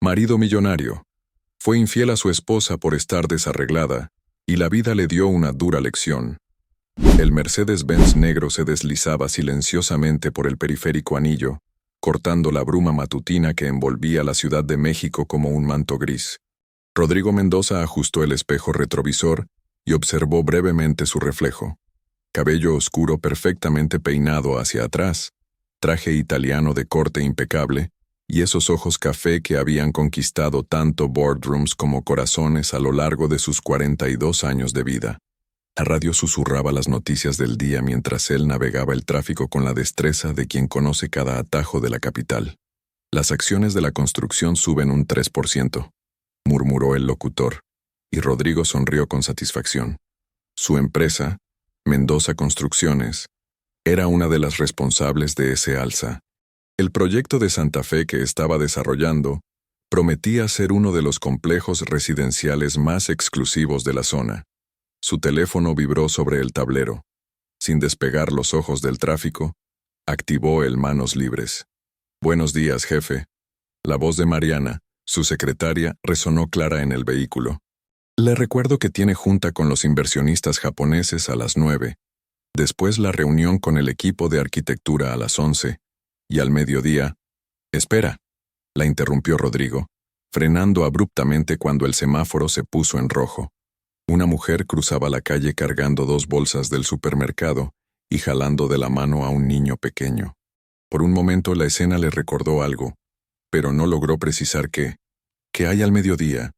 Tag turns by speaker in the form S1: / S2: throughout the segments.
S1: Marido millonario. Fue infiel a su esposa por estar desarreglada, y la vida le dio una dura lección. El Mercedes-Benz negro se deslizaba silenciosamente por el periférico anillo, cortando la bruma matutina que envolvía la Ciudad de México como un manto gris. Rodrigo Mendoza ajustó el espejo retrovisor y observó brevemente su reflejo. Cabello oscuro perfectamente peinado hacia atrás, traje italiano de corte impecable, y esos ojos café que habían conquistado tanto boardrooms como corazones a lo largo de sus 42 años de vida. La radio susurraba las noticias del día mientras él navegaba el tráfico con la destreza de quien conoce cada atajo de la capital. Las acciones de la construcción suben un 3%, murmuró el locutor, y Rodrigo sonrió con satisfacción. Su empresa, Mendoza Construcciones, era una de las responsables de ese alza. El proyecto de Santa Fe que estaba desarrollando prometía ser uno de los complejos residenciales más exclusivos de la zona. Su teléfono vibró sobre el tablero. Sin despegar los ojos del tráfico, activó el manos libres. «Buenos días, jefe». La voz de Mariana, su secretaria, resonó clara en el vehículo. «Le recuerdo que tiene junta con los inversionistas japoneses a las 9, después la reunión con el equipo de arquitectura a las 11, y al mediodía». «Espera», la interrumpió Rodrigo, frenando abruptamente cuando el semáforo se puso en rojo. Una mujer cruzaba la calle cargando 2 bolsas del supermercado y jalando de la mano a un niño pequeño. Por un momento la escena le recordó algo, pero no logró precisar qué. «¿Qué hay al mediodía?»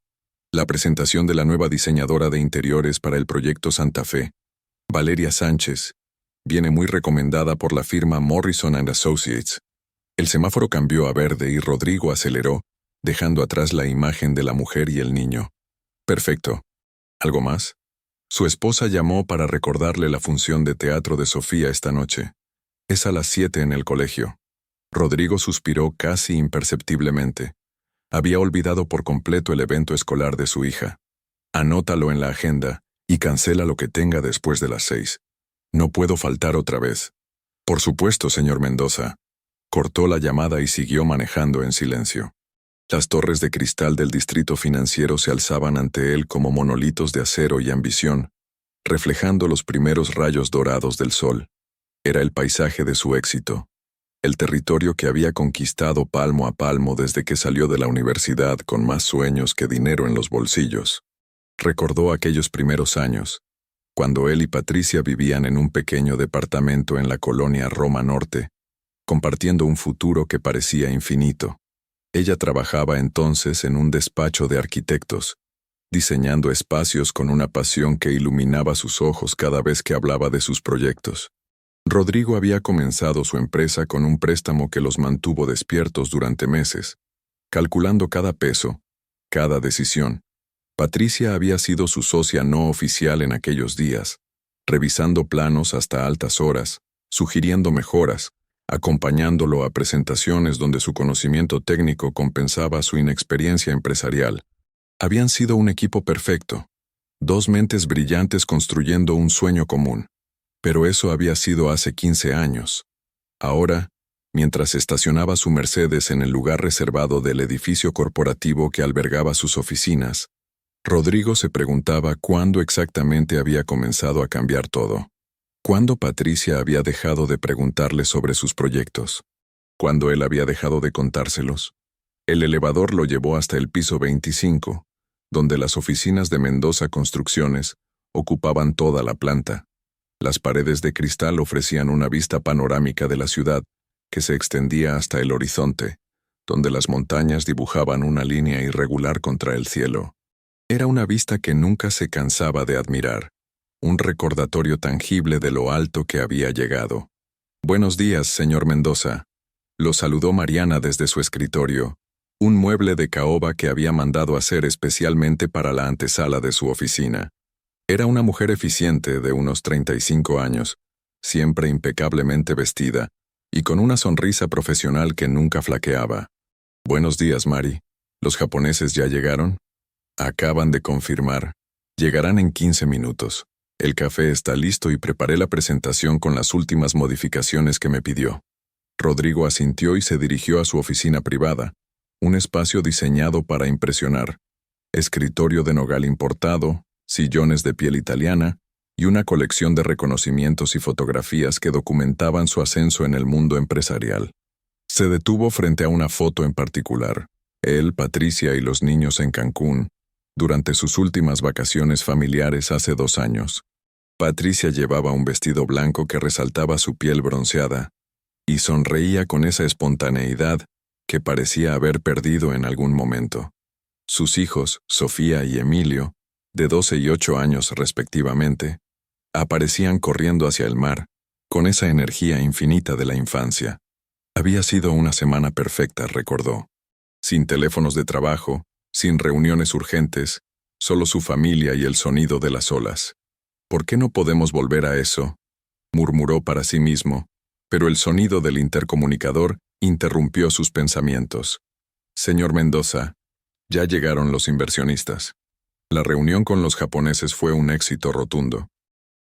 S1: «La presentación de la nueva diseñadora de interiores para el proyecto Santa Fe, Valeria Sánchez. Viene muy recomendada por la firma Morrison & Associates». El semáforo cambió a verde y Rodrigo aceleró, dejando atrás la imagen de la mujer y el niño. «Perfecto. ¿Algo más?» Su esposa llamó para recordarle la función de teatro de Sofía esta noche. «Es a las 7 en el colegio». Rodrigo suspiró casi imperceptiblemente. Había olvidado por completo el evento escolar de su hija. «Anótalo en la agenda y cancela lo que tenga después de las 6. No puedo faltar otra vez». «Por supuesto, señor Mendoza». Cortó la llamada y siguió manejando en silencio. Las torres de cristal del distrito financiero se alzaban ante él como monolitos de acero y ambición, reflejando los primeros rayos dorados del sol. Era el paisaje de su éxito, el territorio que había conquistado palmo a palmo desde que salió de la universidad con más sueños que dinero en los bolsillos. Recordó aquellos primeros años, cuando él y Patricia vivían en un pequeño departamento en la colonia Roma Norte, compartiendo un futuro que parecía infinito. Ella trabajaba entonces en un despacho de arquitectos, diseñando espacios con una pasión que iluminaba sus ojos cada vez que hablaba de sus proyectos. Rodrigo había comenzado su empresa con un préstamo que los mantuvo despiertos durante meses, calculando cada peso, cada decisión. Patricia había sido su socia no oficial en aquellos días, revisando planos hasta altas horas, sugiriendo mejoras, acompañándolo a presentaciones donde su conocimiento técnico compensaba su inexperiencia empresarial. Habían sido un equipo perfecto, 2 mentes brillantes construyendo un sueño común. Pero eso había sido hace 15 años. Ahora, mientras estacionaba su Mercedes en el lugar reservado del edificio corporativo que albergaba sus oficinas, Rodrigo se preguntaba cuándo exactamente había comenzado a cambiar todo. ¿Cuándo Patricia había dejado de preguntarle sobre sus proyectos? ¿Cuándo él había dejado de contárselos? El elevador lo llevó hasta el piso 25, donde las oficinas de Mendoza Construcciones ocupaban toda la planta. Las paredes de cristal ofrecían una vista panorámica de la ciudad que se extendía hasta el horizonte, donde las montañas dibujaban una línea irregular contra el cielo. Era una vista que nunca se cansaba de admirar, un recordatorio tangible de lo alto que había llegado. «Buenos días, señor Mendoza», lo saludó Mariana desde su escritorio, un mueble de caoba que había mandado hacer especialmente para la antesala de su oficina. Era una mujer eficiente de unos 35 años, siempre impecablemente vestida, y con una sonrisa profesional que nunca flaqueaba. «Buenos días, Mari. ¿Los japoneses ya llegaron?» «Acaban de confirmar. Llegarán en 15 minutos. El café está listo y preparé la presentación con las últimas modificaciones que me pidió». Rodrigo asintió y se dirigió a su oficina privada, un espacio diseñado para impresionar, escritorio de nogal importado, sillones de piel italiana y una colección de reconocimientos y fotografías que documentaban su ascenso en el mundo empresarial. Se detuvo frente a una foto en particular, él, Patricia y los niños en Cancún, durante sus últimas vacaciones familiares hace 2 años. Patricia llevaba un vestido blanco que resaltaba su piel bronceada, y sonreía con esa espontaneidad que parecía haber perdido en algún momento. Sus hijos, Sofía y Emilio, de 12 y 8 años respectivamente, aparecían corriendo hacia el mar, con esa energía infinita de la infancia. Había sido una semana perfecta, recordó. Sin teléfonos de trabajo, sin reuniones urgentes, solo su familia y el sonido de las olas. ¿Por qué no podemos volver a eso?, murmuró para sí mismo, pero el sonido del intercomunicador interrumpió sus pensamientos. Señor Mendoza, ya llegaron los inversionistas. La reunión con los japoneses fue un éxito rotundo.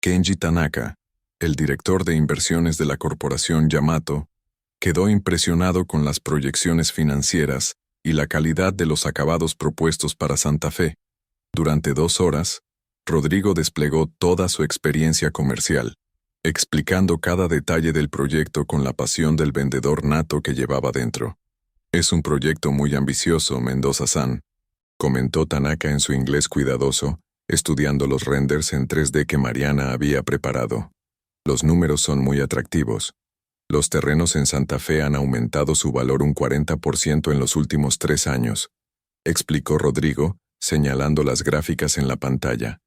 S1: Kenji Tanaka, el director de inversiones de la corporación Yamato, quedó impresionado con las proyecciones financieras y la calidad de los acabados propuestos para Santa Fe. Durante 2 horas, Rodrigo desplegó toda su experiencia comercial, explicando cada detalle del proyecto con la pasión del vendedor nato que llevaba dentro. Es un proyecto muy ambicioso, Mendoza-san, comentó Tanaka en su inglés cuidadoso, estudiando los renders en 3D que Mariana había preparado. Los números son muy atractivos. Los terrenos en Santa Fe han aumentado su valor un 40% en los últimos 3 años, explicó Rodrigo, señalando las gráficas en la pantalla.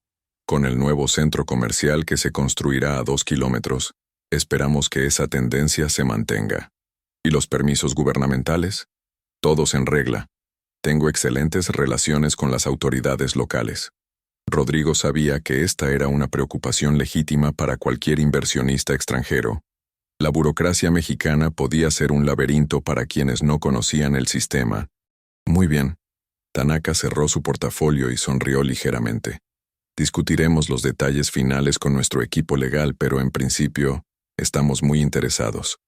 S1: Con el nuevo centro comercial que se construirá a 2 kilómetros, esperamos que esa tendencia se mantenga. ¿Y los permisos gubernamentales? Todos en regla. Tengo excelentes relaciones con las autoridades locales. Rodrigo sabía que esta era una preocupación legítima para cualquier inversionista extranjero. La burocracia mexicana podía ser un laberinto para quienes no conocían el sistema. Muy bien. Tanaka cerró su portafolio y sonrió ligeramente. Discutiremos los detalles finales con nuestro equipo legal, pero en principio, estamos muy interesados.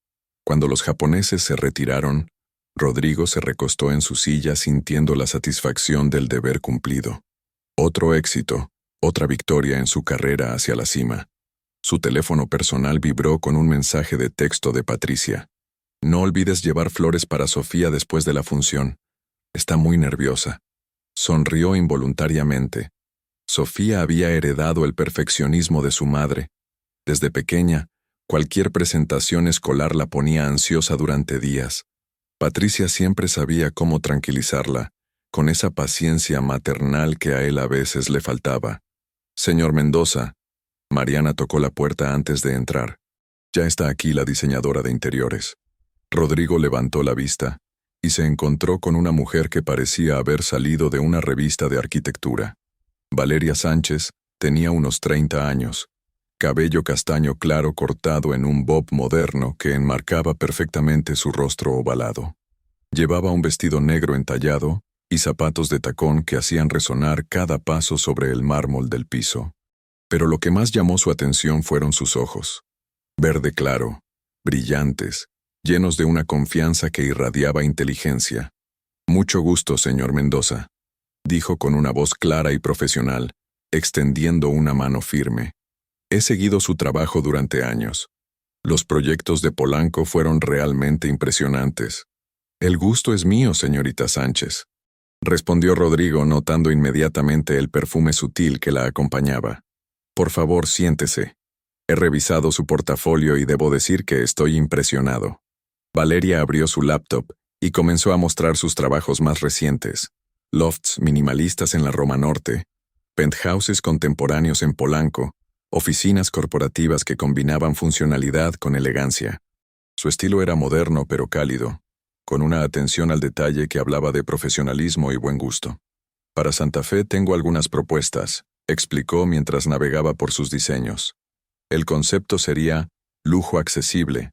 S1: Cuando los japoneses se retiraron, Rodrigo se recostó en su silla sintiendo la satisfacción del deber cumplido. Otro éxito, otra victoria en su carrera hacia la cima. Su teléfono personal vibró con un mensaje de texto de Patricia. No olvides llevar flores para Sofía después de la función. Está muy nerviosa. Sonrió involuntariamente. Sofía había heredado el perfeccionismo de su madre. Desde pequeña, cualquier presentación escolar la ponía ansiosa durante días. Patricia siempre sabía cómo tranquilizarla, con esa paciencia maternal que a él a veces le faltaba. Señor Mendoza, Mariana tocó la puerta antes de entrar. Ya está aquí la diseñadora de interiores. Rodrigo levantó la vista y se encontró con una mujer que parecía haber salido de una revista de arquitectura. Valeria Sánchez tenía unos 30 años, cabello castaño claro cortado en un bob moderno que enmarcaba perfectamente su rostro ovalado. Llevaba un vestido negro entallado y zapatos de tacón que hacían resonar cada paso sobre el mármol del piso. Pero lo que más llamó su atención fueron sus ojos. Verde claro, brillantes, llenos de una confianza que irradiaba inteligencia. Mucho gusto, señor Mendoza, dijo con una voz clara y profesional, extendiendo una mano firme. He seguido su trabajo durante años. Los proyectos de Polanco fueron realmente impresionantes. El gusto es mío, señorita Sánchez, respondió Rodrigo notando inmediatamente el perfume sutil que la acompañaba. Por favor, siéntese. He revisado su portafolio y debo decir que estoy impresionado. Valeria abrió su laptop y comenzó a mostrar sus trabajos más recientes. Lofts minimalistas en la Roma Norte, penthouses contemporáneos en Polanco, oficinas corporativas que combinaban funcionalidad con elegancia. Su estilo era moderno pero cálido, con una atención al detalle que hablaba de profesionalismo y buen gusto. Para Santa Fe tengo algunas propuestas, explicó mientras navegaba por sus diseños. El concepto sería lujo accesible,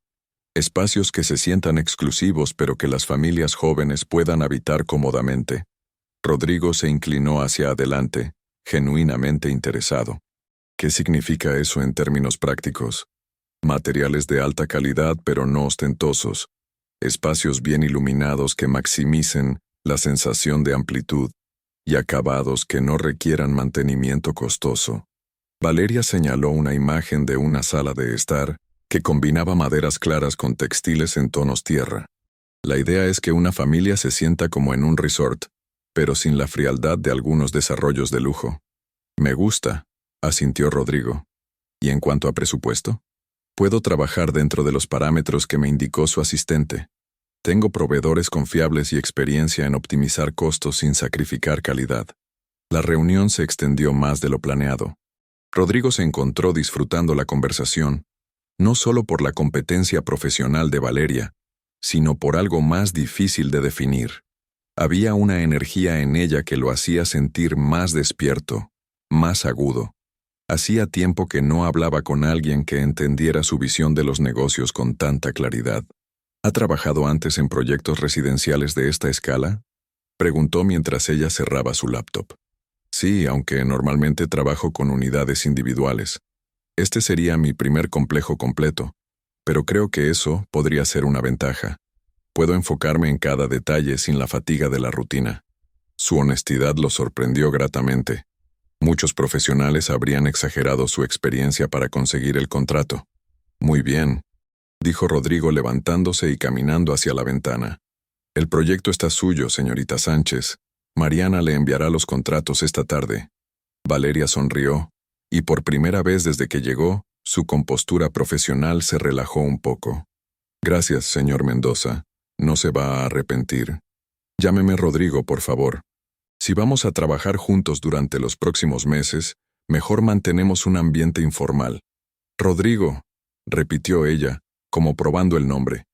S1: espacios que se sientan exclusivos pero que las familias jóvenes puedan habitar cómodamente. Rodrigo se inclinó hacia adelante, genuinamente interesado. ¿Qué significa eso en términos prácticos? Materiales de alta calidad pero no ostentosos, espacios bien iluminados que maximicen la sensación de amplitud y acabados que no requieran mantenimiento costoso. Valeria señaló una imagen de una sala de estar que combinaba maderas claras con textiles en tonos tierra. La idea es que una familia se sienta como en un resort, pero sin la frialdad de algunos desarrollos de lujo. Me gusta, asintió Rodrigo. ¿Y en cuanto a presupuesto? Puedo trabajar dentro de los parámetros que me indicó su asistente. Tengo proveedores confiables y experiencia en optimizar costos sin sacrificar calidad. La reunión se extendió más de lo planeado. Rodrigo se encontró disfrutando la conversación, no solo por la competencia profesional de Valeria, sino por algo más difícil de definir. Había una energía en ella que lo hacía sentir más despierto, más agudo. Hacía tiempo que no hablaba con alguien que entendiera su visión de los negocios con tanta claridad. ¿Ha trabajado antes en proyectos residenciales de esta escala? Preguntó mientras ella cerraba su laptop. Sí, aunque normalmente trabajo con unidades individuales. Este sería mi primer complejo completo, pero creo que eso podría ser una ventaja. Puedo enfocarme en cada detalle sin la fatiga de la rutina. Su honestidad lo sorprendió gratamente. Muchos profesionales habrían exagerado su experiencia para conseguir el contrato. Muy bien, dijo Rodrigo levantándose y caminando hacia la ventana. El proyecto está suyo, señorita Sánchez. Mariana le enviará los contratos esta tarde. Valeria sonrió, y por primera vez desde que llegó, su compostura profesional se relajó un poco. Gracias, señor Mendoza. No se va a arrepentir. Llámeme Rodrigo, por favor. Si vamos a trabajar juntos durante los próximos meses, mejor mantenemos un ambiente informal. Rodrigo, repitió ella, como probando el nombre.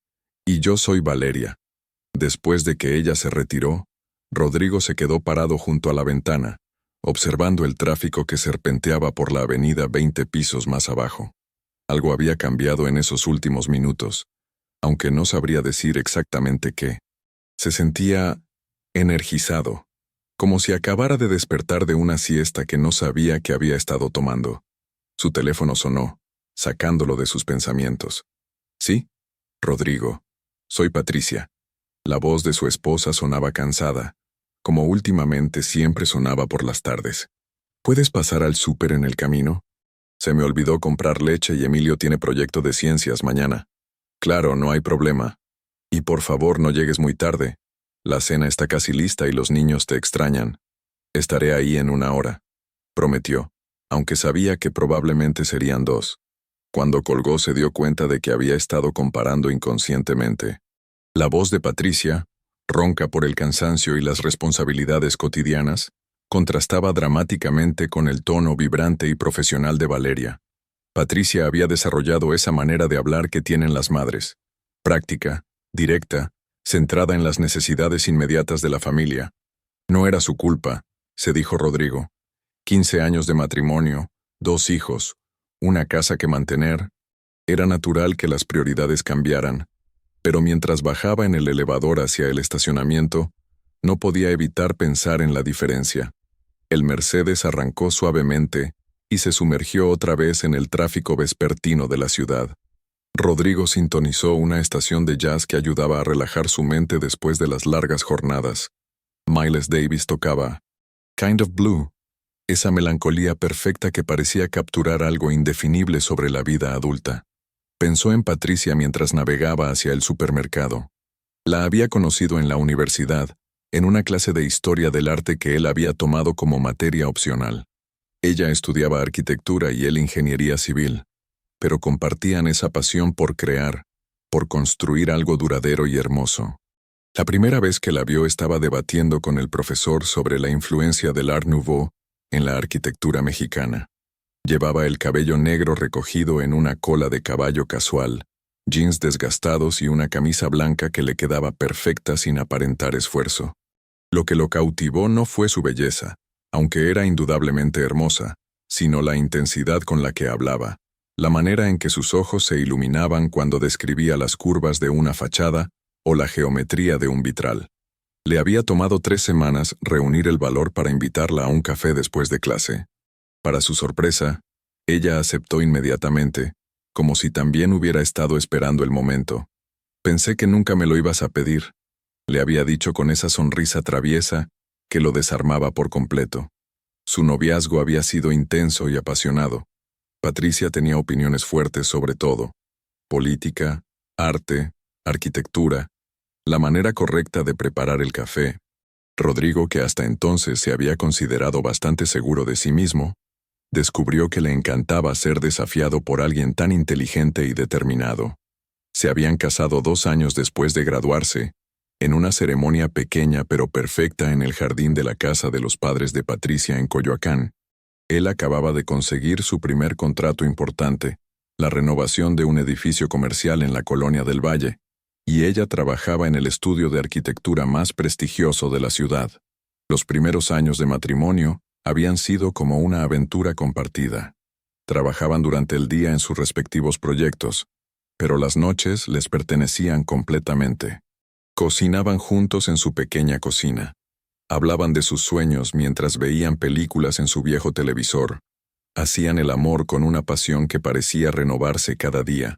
S1: Y yo soy Valeria. Después de que ella se retiró, Rodrigo se quedó parado junto a la ventana, observando el tráfico que serpenteaba por la avenida 20 pisos más abajo. Algo había cambiado en esos últimos minutos, aunque no sabría decir exactamente qué. Se sentía energizado, como si acabara de despertar de una siesta que no sabía que había estado tomando. Su teléfono sonó, sacándolo de sus pensamientos. ¿Sí? Rodrigo. Soy Patricia. La voz de su esposa sonaba cansada, como últimamente siempre sonaba por las tardes. ¿Puedes pasar al súper en el camino? Se me olvidó comprar leche y Emilio tiene proyecto de ciencias mañana. Claro, no hay problema. Y por favor no llegues muy tarde. La cena está casi lista y los niños te extrañan. Estaré ahí en 1 hora, prometió, aunque sabía que probablemente serían 2. Cuando colgó se dio cuenta de que había estado comparando inconscientemente. La voz de Patricia, ronca por el cansancio y las responsabilidades cotidianas, contrastaba dramáticamente con el tono vibrante y profesional de Valeria. Patricia había desarrollado esa manera de hablar que tienen las madres, práctica, directa, centrada en las necesidades inmediatas de la familia. No era su culpa, se dijo Rodrigo. 15 años de matrimonio, 2 hijos, una casa que mantener. Era natural que las prioridades cambiaran, pero mientras bajaba en el elevador hacia el estacionamiento, no podía evitar pensar en la diferencia. El Mercedes arrancó suavemente y se sumergió otra vez en el tráfico vespertino de la ciudad. Rodrigo sintonizó una estación de jazz que ayudaba a relajar su mente después de las largas jornadas. Miles Davis tocaba Kind of Blue, esa melancolía perfecta que parecía capturar algo indefinible sobre la vida adulta. Pensó en Patricia mientras navegaba hacia el supermercado. La había conocido en la universidad, en una clase de historia del arte que él había tomado como materia opcional. Ella estudiaba arquitectura y él ingeniería civil, pero compartían esa pasión por crear, por construir algo duradero y hermoso. La primera vez que la vio estaba debatiendo con el profesor sobre la influencia del Art Nouveau en la arquitectura mexicana. Llevaba el cabello negro recogido en una cola de caballo casual, jeans desgastados y una camisa blanca que le quedaba perfecta sin aparentar esfuerzo. Lo que lo cautivó no fue su belleza, aunque era indudablemente hermosa, sino la intensidad con la que hablaba, la manera en que sus ojos se iluminaban cuando describía las curvas de una fachada o la geometría de un vitral. Le había tomado 3 semanas reunir el valor para invitarla a un café después de clase. Para su sorpresa, ella aceptó inmediatamente, como si también hubiera estado esperando el momento. Pensé que nunca me lo ibas a pedir. le había dicho con esa sonrisa traviesa que lo desarmaba por completo. Su noviazgo había sido intenso y apasionado. Patricia tenía opiniones fuertes sobre todo: política, arte, arquitectura, la manera correcta de preparar el café. Rodrigo, que hasta entonces se había considerado bastante seguro de sí mismo, descubrió que le encantaba ser desafiado por alguien tan inteligente y determinado. Se habían casado 2 años después de graduarse, en una ceremonia pequeña pero perfecta en el jardín de la casa de los padres de Patricia en Coyoacán. Él acababa de conseguir su primer contrato importante, la renovación de un edificio comercial en la Colonia del Valle, y ella trabajaba en el estudio de arquitectura más prestigioso de la ciudad. Los primeros años de matrimonio habían sido como una aventura compartida. Trabajaban durante el día en sus respectivos proyectos, pero las noches les pertenecían completamente. Cocinaban juntos en su pequeña cocina. Hablaban de sus sueños mientras veían películas en su viejo televisor. Hacían el amor con una pasión que parecía renovarse cada día.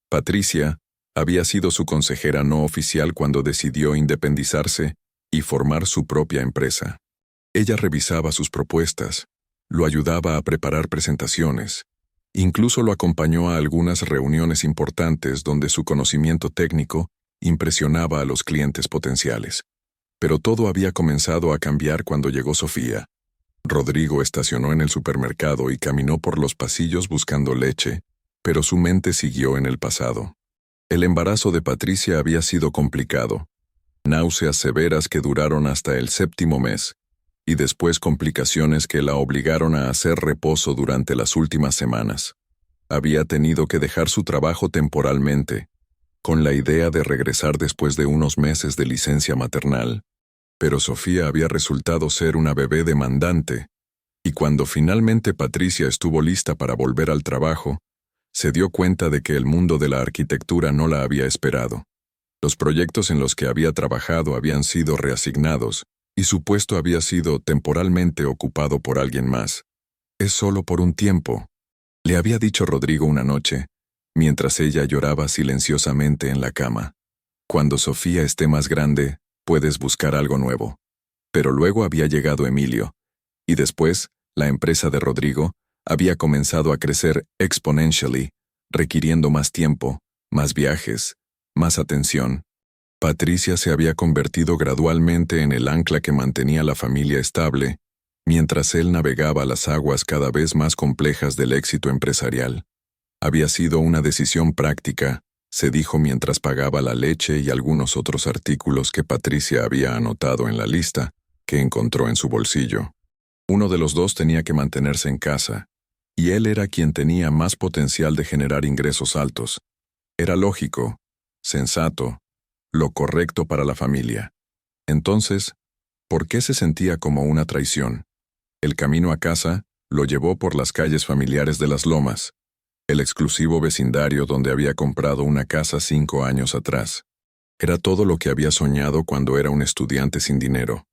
S1: Patricia había sido su consejera no oficial cuando decidió independizarse y formar su propia empresa. Ella revisaba sus propuestas, lo ayudaba a preparar presentaciones, incluso lo acompañó a algunas reuniones importantes donde su conocimiento técnico impresionaba a los clientes potenciales. Pero todo había comenzado a cambiar cuando llegó Sofía. Rodrigo estacionó en el supermercado y caminó por los pasillos buscando leche, pero su mente siguió en el pasado. El embarazo de Patricia había sido complicado. Náuseas severas que duraron hasta el 7º mes, y después complicaciones que la obligaron a hacer reposo durante las últimas semanas. Había tenido que dejar su trabajo temporalmente, con la idea de regresar después de unos meses de licencia maternal. Pero Sofía había resultado ser una bebé demandante, y cuando finalmente Patricia estuvo lista para volver al trabajo, se dio cuenta de que el mundo de la arquitectura no la había esperado. Los proyectos en los que había trabajado habían sido reasignados, y su puesto había sido temporalmente ocupado por alguien más. «Es solo por un tiempo», le había dicho Rodrigo una noche, mientras ella lloraba silenciosamente en la cama. «Cuando Sofía esté más grande, puedes buscar algo nuevo». Pero luego había llegado Emilio, y después, la empresa de Rodrigo había comenzado a crecer exponentially, requiriendo más tiempo, más viajes, más atención. Patricia se había convertido gradualmente en el ancla que mantenía la familia estable, mientras él navegaba las aguas cada vez más complejas del éxito empresarial. Había sido una decisión práctica, se dijo mientras pagaba la leche y algunos otros artículos que Patricia había anotado en la lista, que encontró en su bolsillo. Uno de los dos tenía que mantenerse en casa, y él era quien tenía más potencial de generar ingresos altos. Era lógico, sensato, lo correcto para la familia. Entonces, ¿por qué se sentía como una traición? El camino a casa lo llevó por las calles familiares de Las Lomas, el exclusivo vecindario donde había comprado una casa 5 años atrás. Era todo lo que había soñado cuando era un estudiante sin dinero.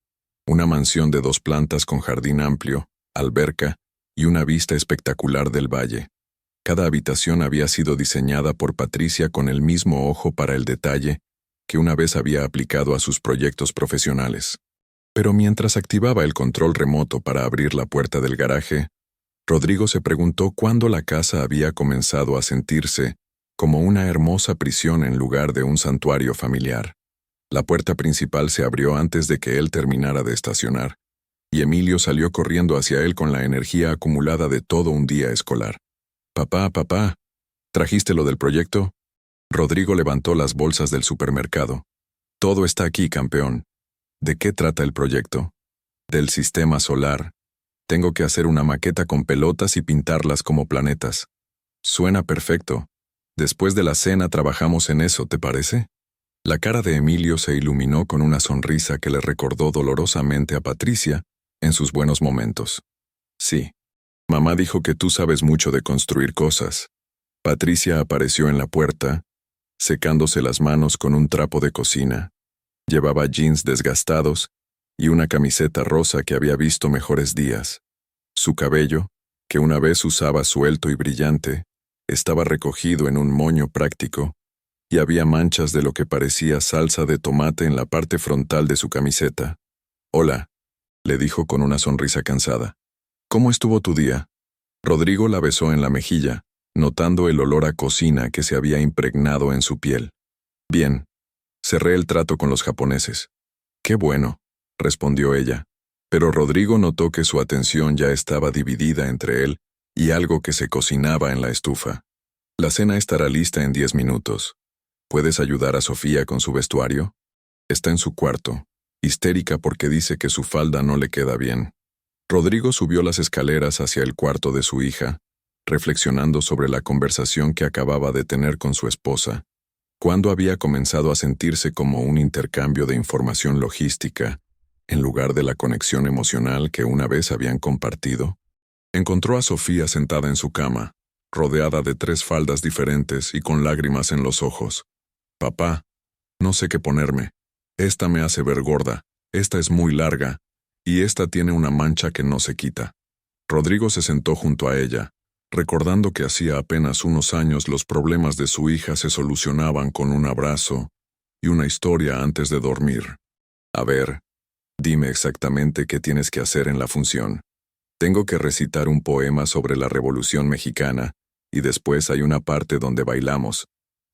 S1: Una mansión de 2 plantas con jardín amplio, alberca y una vista espectacular del valle. Cada habitación había sido diseñada por Patricia con el mismo ojo para el detalle que una vez había aplicado a sus proyectos profesionales. Pero mientras activaba el control remoto para abrir la puerta del garaje, Rodrigo se preguntó cuándo la casa había comenzado a sentirse como una hermosa prisión en lugar de un santuario familiar. La puerta principal se abrió antes de que él terminara de estacionar, y Emilio salió corriendo hacia él con la energía acumulada de todo un día escolar. Papá, ¿trajiste lo del proyecto?» Rodrigo levantó las bolsas del supermercado. «Todo está aquí, campeón». «¿De qué trata el proyecto?» «Del sistema solar. Tengo que hacer una maqueta con pelotas y pintarlas como planetas». «Suena perfecto. Después de la cena trabajamos en eso, ¿te parece?» La cara de Emilio se iluminó con una sonrisa que le recordó dolorosamente a Patricia en sus buenos momentos. «Sí. Mamá dijo que tú sabes mucho de construir cosas». Patricia apareció en la puerta, secándose las manos con un trapo de cocina. Llevaba jeans desgastados y una camiseta rosa que había visto mejores días. Su cabello, que una vez usaba suelto y brillante, estaba recogido en un moño práctico, y había manchas de lo que parecía salsa de tomate en la parte frontal de su camiseta. «Hola», le dijo con una sonrisa cansada. «¿Cómo estuvo tu día?» Rodrigo la besó en la mejilla, notando el olor a cocina que se había impregnado en su piel. «Bien. Cerré el trato con los japoneses». «Qué bueno», respondió ella. Pero Rodrigo notó que su atención ya estaba dividida entre él y algo que se cocinaba en la estufa. «La cena estará lista en 10 minutos. ¿Puedes ayudar a Sofía con su vestuario?» «Está en su cuarto, histérica porque dice que su falda no le queda bien». Rodrigo subió las escaleras hacia el cuarto de su hija, reflexionando sobre la conversación que acababa de tener con su esposa, cuando había comenzado a sentirse como un intercambio de información logística, en lugar de la conexión emocional que una vez habían compartido. Encontró a Sofía sentada en su cama, rodeada de 3 faldas diferentes y con lágrimas en los ojos. «Papá, no sé qué ponerme. Esta me hace ver gorda, esta es muy larga, y esta tiene una mancha que no se quita». Rodrigo se sentó junto a ella, recordando que hacía apenas unos años los problemas de su hija se solucionaban con un abrazo y una historia antes de dormir. «A ver, dime exactamente qué tienes que hacer en la función. Tengo que recitar un poema sobre la Revolución Mexicana, y después hay una parte donde bailamos,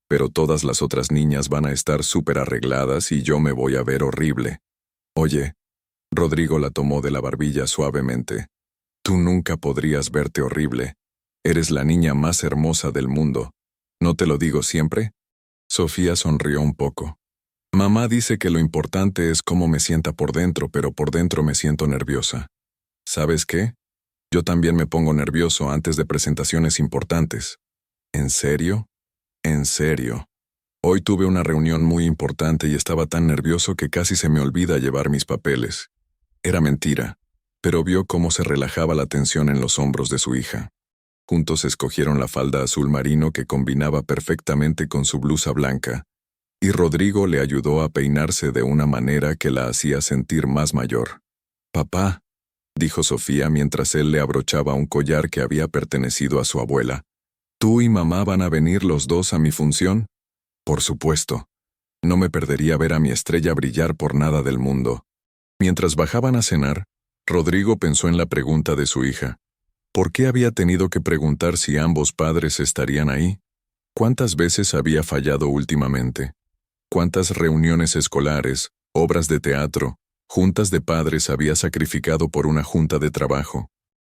S1: pero todas las otras niñas van a estar súper arregladas y yo me voy a ver horrible». «Oye», Rodrigo la tomó de la barbilla suavemente, «tú nunca podrías verte horrible. Eres la niña más hermosa del mundo. ¿No te lo digo siempre?» Sofía sonrió un poco. «Mamá dice que lo importante es cómo me sienta por dentro, pero por dentro me siento nerviosa. ¿Sabes qué? Yo también me pongo nervioso antes de presentaciones importantes». «¿En serio?» «En serio. Hoy tuve una reunión muy importante y estaba tan nervioso que casi se me olvida llevar mis papeles». Era mentira, pero vio cómo se relajaba la tensión en los hombros de su hija. Juntos escogieron la falda azul marino que combinaba perfectamente con su blusa blanca, y Rodrigo le ayudó a peinarse de una manera que la hacía sentir más mayor. «Papá», dijo Sofía mientras él le abrochaba un collar que había pertenecido a su abuela, «¿tú y mamá van a venir los dos a mi función?» «Por supuesto. No me perdería ver a mi estrella brillar por nada del mundo». Mientras bajaban a cenar, Rodrigo pensó en la pregunta de su hija. ¿Por qué había tenido que preguntar si ambos padres estarían ahí? ¿Cuántas veces había fallado últimamente? ¿Cuántas reuniones escolares, obras de teatro, juntas de padres había sacrificado por una junta de trabajo?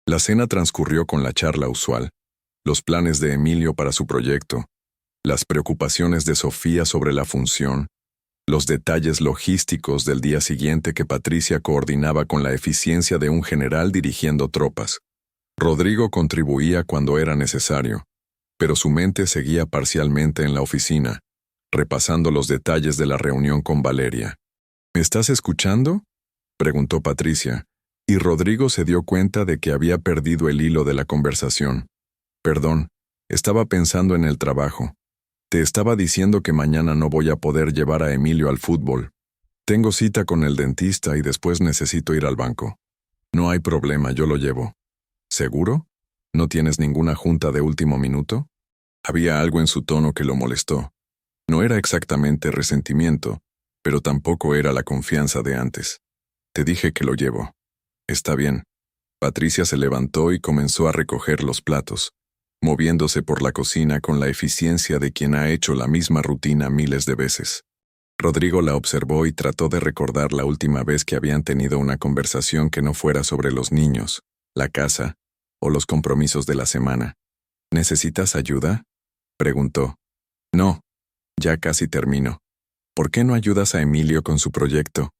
S1: La cena transcurrió con la charla usual, los planes de Emilio para su proyecto, las preocupaciones de Sofía sobre la función, los detalles logísticos del día siguiente que Patricia coordinaba con la eficiencia de un general dirigiendo tropas. Rodrigo contribuía cuando era necesario, pero su mente seguía parcialmente en la oficina, repasando los detalles de la reunión con Valeria. «¿Me estás escuchando?», preguntó Patricia, y Rodrigo se dio cuenta de que había perdido el hilo de la conversación. «Perdón, estaba pensando en el trabajo. Te estaba diciendo que mañana no voy a poder llevar a Emilio al fútbol. Tengo cita con el dentista y después necesito ir al banco». «No hay problema, yo lo llevo». «¿Seguro? ¿No tienes ninguna junta de último minuto?» Había algo en su tono que lo molestó. No era exactamente resentimiento, pero tampoco era la confianza de antes. «Te dije que lo llevo». «Está bien». Patricia se levantó y comenzó a recoger los platos, moviéndose por la cocina con la eficiencia de quien ha hecho la misma rutina miles de veces. Rodrigo la observó y trató de recordar la última vez que habían tenido una conversación que no fuera sobre los niños, la casa o los compromisos de la semana. «¿Necesitas ayuda?», preguntó. «No, ya casi termino. ¿Por qué no ayudas a Emilio con su proyecto?».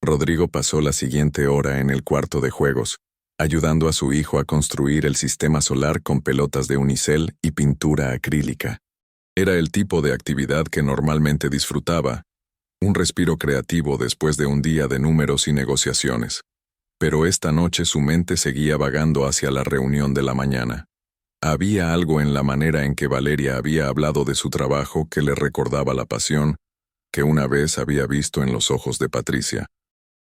S1: Rodrigo pasó la siguiente hora en el cuarto de juegos, ayudando a su hijo a construir el sistema solar con pelotas de unicel y pintura acrílica. Era el tipo de actividad que normalmente disfrutaba, un respiro creativo después de un día de números y negociaciones. Pero esta noche su mente seguía vagando hacia la reunión de la mañana. Había algo en la manera en que Valeria había hablado de su trabajo que le recordaba la pasión que una vez había visto en los ojos de Patricia.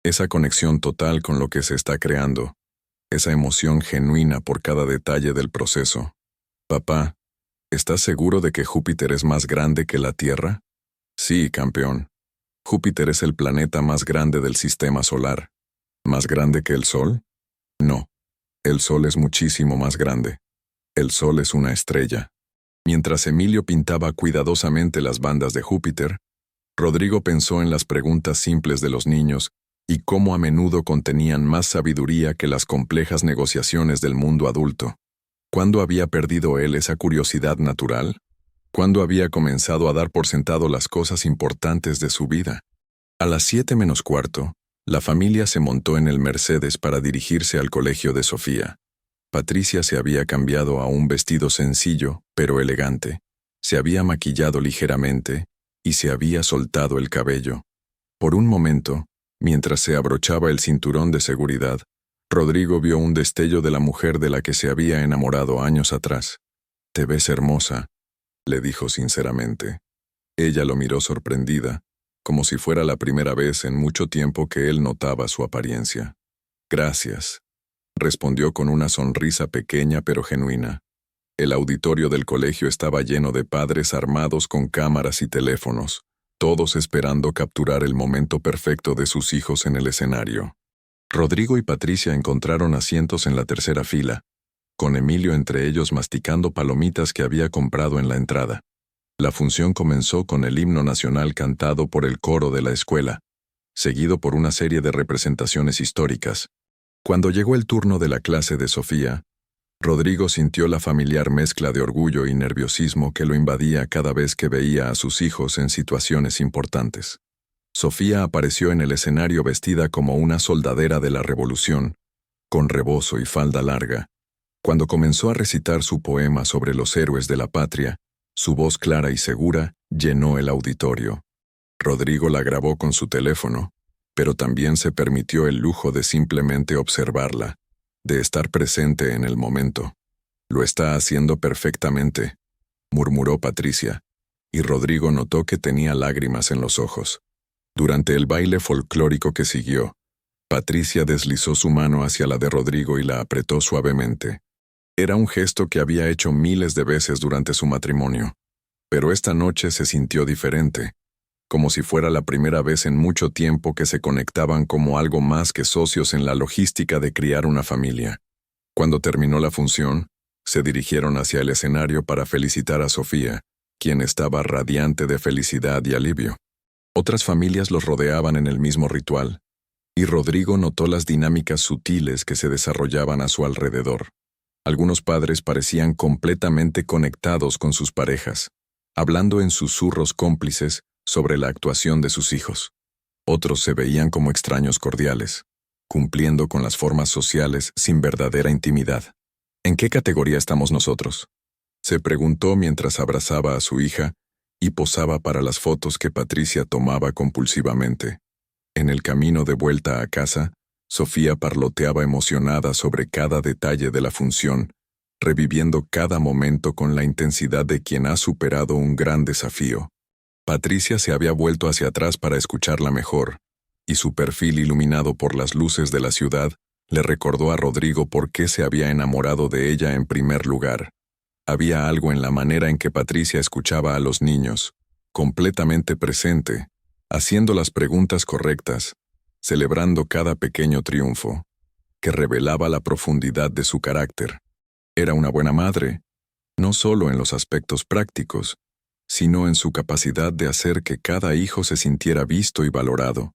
S1: Esa conexión total con lo que se está creando. Esa emoción genuina por cada detalle del proceso. «Papá, ¿Estás seguro de que Júpiter es más grande que la Tierra? Sí, campeón. Júpiter es el planeta más grande del sistema solar. ¿Más grande que el Sol? No. El Sol es muchísimo más grande. El Sol es una estrella. Mientras Emilio pintaba cuidadosamente las bandas de Júpiter, Rodrigo pensó en las preguntas simples de los niños y cómo a menudo contenían más sabiduría que las complejas negociaciones del mundo adulto. ¿Cuándo había perdido él esa curiosidad natural? ¿Cuándo había comenzado a dar por sentado las cosas importantes de su vida? A las 7:45, la familia se montó en el Mercedes para dirigirse al colegio de Sofía. Patricia se había cambiado a un vestido sencillo, pero elegante. Se había maquillado ligeramente y se había soltado el cabello. Por un momento, mientras se abrochaba el cinturón de seguridad, Rodrigo vio un destello de la mujer de la que se había enamorado años atrás. «Te ves hermosa», le dijo sinceramente. Ella lo miró sorprendida, como si fuera la primera vez en mucho tiempo que él notaba su apariencia. «Gracias», respondió con una sonrisa pequeña pero genuina. El auditorio del colegio estaba lleno de padres armados con cámaras y teléfonos, todos esperando capturar el momento perfecto de sus hijos en el escenario. Rodrigo y Patricia encontraron asientos en la tercera fila, con Emilio entre ellos masticando palomitas que había comprado en la entrada. La función comenzó con el himno nacional cantado por el coro de la escuela, seguido por una serie de representaciones históricas. Cuando llegó el turno de la clase de Sofía, Rodrigo sintió la familiar mezcla de orgullo y nerviosismo que lo invadía cada vez que veía a sus hijos en situaciones importantes. Sofía apareció en el escenario vestida como una soldadera de la Revolución, con rebozo y falda larga. Cuando comenzó a recitar su poema sobre los héroes de la patria, su voz clara y segura llenó el auditorio. Rodrigo la grabó con su teléfono, pero también se permitió el lujo de simplemente observarla, de estar presente en el momento. «Lo está haciendo perfectamente», murmuró Patricia, y Rodrigo notó que tenía lágrimas en los ojos. Durante el baile folclórico que siguió, Patricia deslizó su mano hacia la de Rodrigo y la apretó suavemente. Era un gesto que había hecho miles de veces durante su matrimonio, pero esta noche se sintió diferente, como si fuera la primera vez en mucho tiempo que se conectaban como algo más que socios en la logística de criar una familia. Cuando terminó la función, se dirigieron hacia el escenario para felicitar a Sofía, quien estaba radiante de felicidad y alivio. Otras familias los rodeaban en el mismo ritual, y Rodrigo notó las dinámicas sutiles que se desarrollaban a su alrededor. Algunos padres parecían completamente conectados con sus parejas, hablando en susurros cómplices sobre la actuación de sus hijos. Otros se veían como extraños cordiales, cumpliendo con las formas sociales sin verdadera intimidad. ¿En qué categoría estamos nosotros?, se preguntó mientras abrazaba a su hija y posaba para las fotos que Patricia tomaba compulsivamente. En el camino de vuelta a casa, Sofía parloteaba emocionada sobre cada detalle de la función, reviviendo cada momento con la intensidad de quien ha superado un gran desafío. Patricia se había vuelto hacia atrás para escucharla mejor, y su perfil iluminado por las luces de la ciudad le recordó a Rodrigo por qué se había enamorado de ella en primer lugar. Había algo en la manera en que Patricia escuchaba a los niños, completamente presente, haciendo las preguntas correctas, celebrando cada pequeño triunfo, que revelaba la profundidad de su carácter. Era una buena madre, no solo en los aspectos prácticos, sino en su capacidad de hacer que cada hijo se sintiera visto y valorado.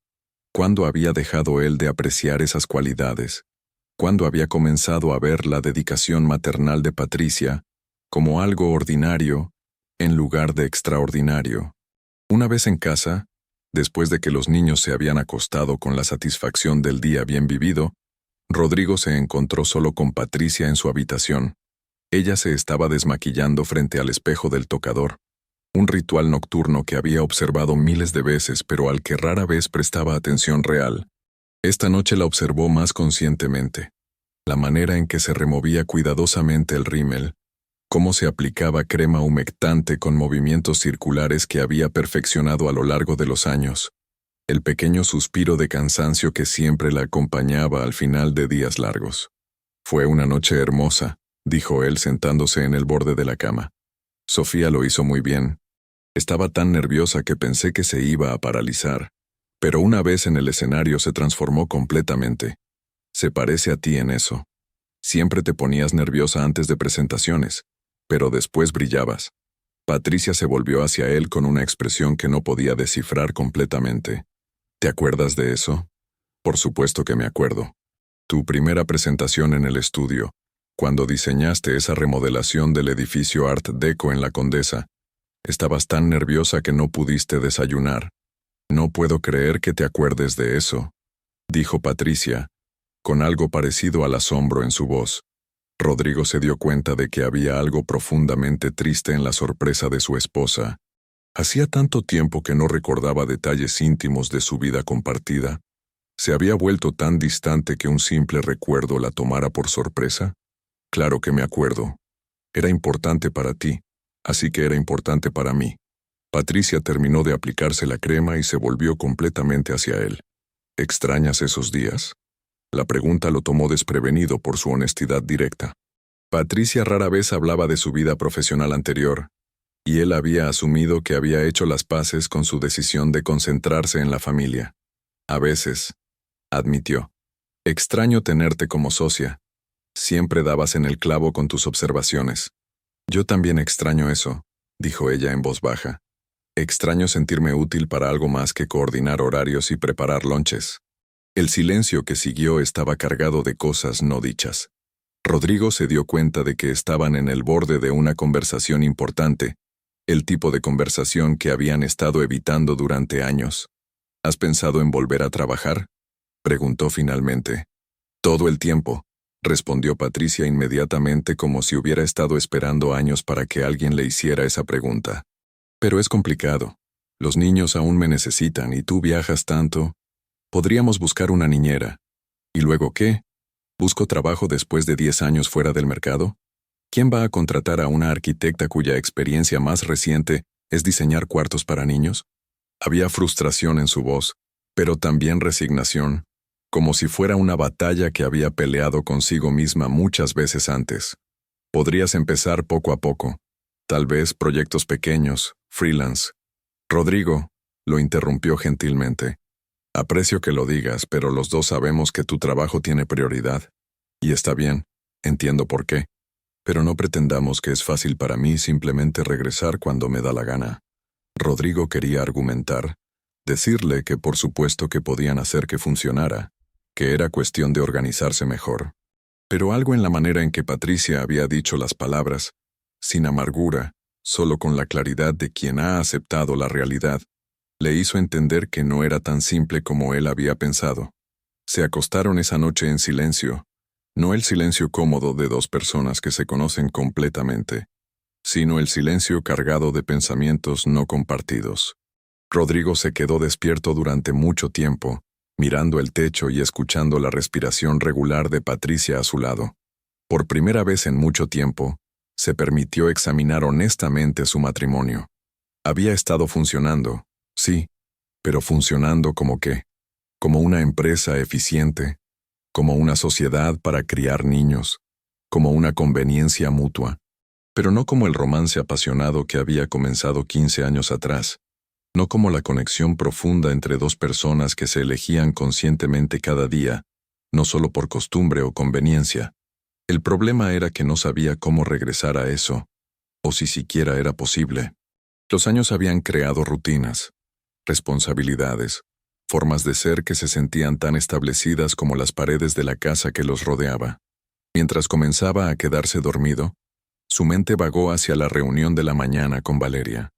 S1: ¿Cuándo había dejado él de apreciar esas cualidades? ¿Cuándo había comenzado a ver la dedicación maternal de Patricia como algo ordinario en lugar de extraordinario? Una vez en casa, después de que los niños se habían acostado con la satisfacción del día bien vivido, Rodrigo se encontró solo con Patricia en su habitación. Ella se estaba desmaquillando frente al espejo del tocador, un ritual nocturno que había observado miles de veces pero al que rara vez prestaba atención real. Esta noche la observó más conscientemente. La manera en que se removía cuidadosamente el rímel, cómo se aplicaba crema humectante con movimientos circulares que había perfeccionado a lo largo de los años, el pequeño suspiro de cansancio que siempre la acompañaba al final de días largos. «Fue una noche hermosa», dijo él sentándose en el borde de la cama. Sofía lo hizo muy bien. Estaba tan nerviosa que pensé que se iba a paralizar. Pero una vez en el escenario se transformó completamente. Se parece a ti en eso. Siempre te ponías nerviosa antes de presentaciones, pero después brillabas. Patricia se volvió hacia él con una expresión que no podía descifrar completamente. ¿Te acuerdas de eso? Por supuesto que me acuerdo. Tu primera presentación en el estudio, cuando diseñaste esa remodelación del edificio Art Deco en La Condesa. Estabas tan nerviosa que no pudiste desayunar. No puedo creer que te acuerdes de eso, dijo Patricia, con algo parecido al asombro en su voz. Rodrigo se dio cuenta de que había algo profundamente triste en la sorpresa de su esposa. Hacía tanto tiempo que no recordaba detalles íntimos de su vida compartida. ¿Se había vuelto tan distante que un simple recuerdo la tomara por sorpresa? Claro que me acuerdo. Era importante para ti, así que era importante para mí. Patricia terminó de aplicarse la crema y se volvió completamente hacia él. ¿Extrañas esos días? La pregunta lo tomó desprevenido por su honestidad directa. Patricia rara vez hablaba de su vida profesional anterior, y él había asumido que había hecho las paces con su decisión de concentrarse en la familia. A veces, admitió, extraño tenerte como socia. Siempre dabas en el clavo con tus observaciones. Yo también extraño eso, dijo ella en voz baja. Extraño sentirme útil para algo más que coordinar horarios y preparar lonches. El silencio que siguió estaba cargado de cosas no dichas. Rodrigo se dio cuenta de que estaban en el borde de una conversación importante, el tipo de conversación que habían estado evitando durante años. ¿Has pensado en volver a trabajar?, preguntó finalmente. Todo el tiempo, respondió Patricia inmediatamente como si hubiera estado esperando años para que alguien le hiciera esa pregunta. Pero es complicado. Los niños aún me necesitan y tú viajas tanto. Podríamos buscar una niñera. ¿Y luego qué? ¿Busco trabajo después de 10 años fuera del mercado? ¿Quién va a contratar a una arquitecta cuya experiencia más reciente es diseñar cuartos para niños? Había frustración en su voz, pero también resignación, como si fuera una batalla que había peleado consigo misma muchas veces antes. Podrías empezar poco a poco, tal vez proyectos pequeños, freelance. Rodrigo, lo interrumpió gentilmente. Aprecio que lo digas, pero los dos sabemos que tu trabajo tiene prioridad. Y está bien, entiendo por qué. Pero no pretendamos que es fácil para mí simplemente regresar cuando me da la gana. Rodrigo quería argumentar, decirle que por supuesto que podían hacer que funcionara, que era cuestión de organizarse mejor. Pero algo en la manera en que Patricia había dicho las palabras, sin amargura, solo con la claridad de quien ha aceptado la realidad, le hizo entender que no era tan simple como él había pensado. Se acostaron esa noche en silencio, no el silencio cómodo de dos personas que se conocen completamente, sino el silencio cargado de pensamientos no compartidos. Rodrigo se quedó despierto durante mucho tiempo, mirando el techo y escuchando la respiración regular de Patricia a su lado. Por primera vez en mucho tiempo, se permitió examinar honestamente su matrimonio. Había estado funcionando, sí, pero funcionando ¿como qué? Como una empresa eficiente, como una sociedad para criar niños, como una conveniencia mutua, pero no como el romance apasionado que había comenzado 15 años atrás. No como la conexión profunda entre dos personas que se elegían conscientemente cada día, no solo por costumbre o conveniencia. El problema era que no sabía cómo regresar a eso, o si siquiera era posible. Los años habían creado rutinas, responsabilidades, formas de ser que se sentían tan establecidas como las paredes de la casa que los rodeaba. Mientras comenzaba a quedarse dormido, su mente vagó hacia la reunión de la mañana con Valeria.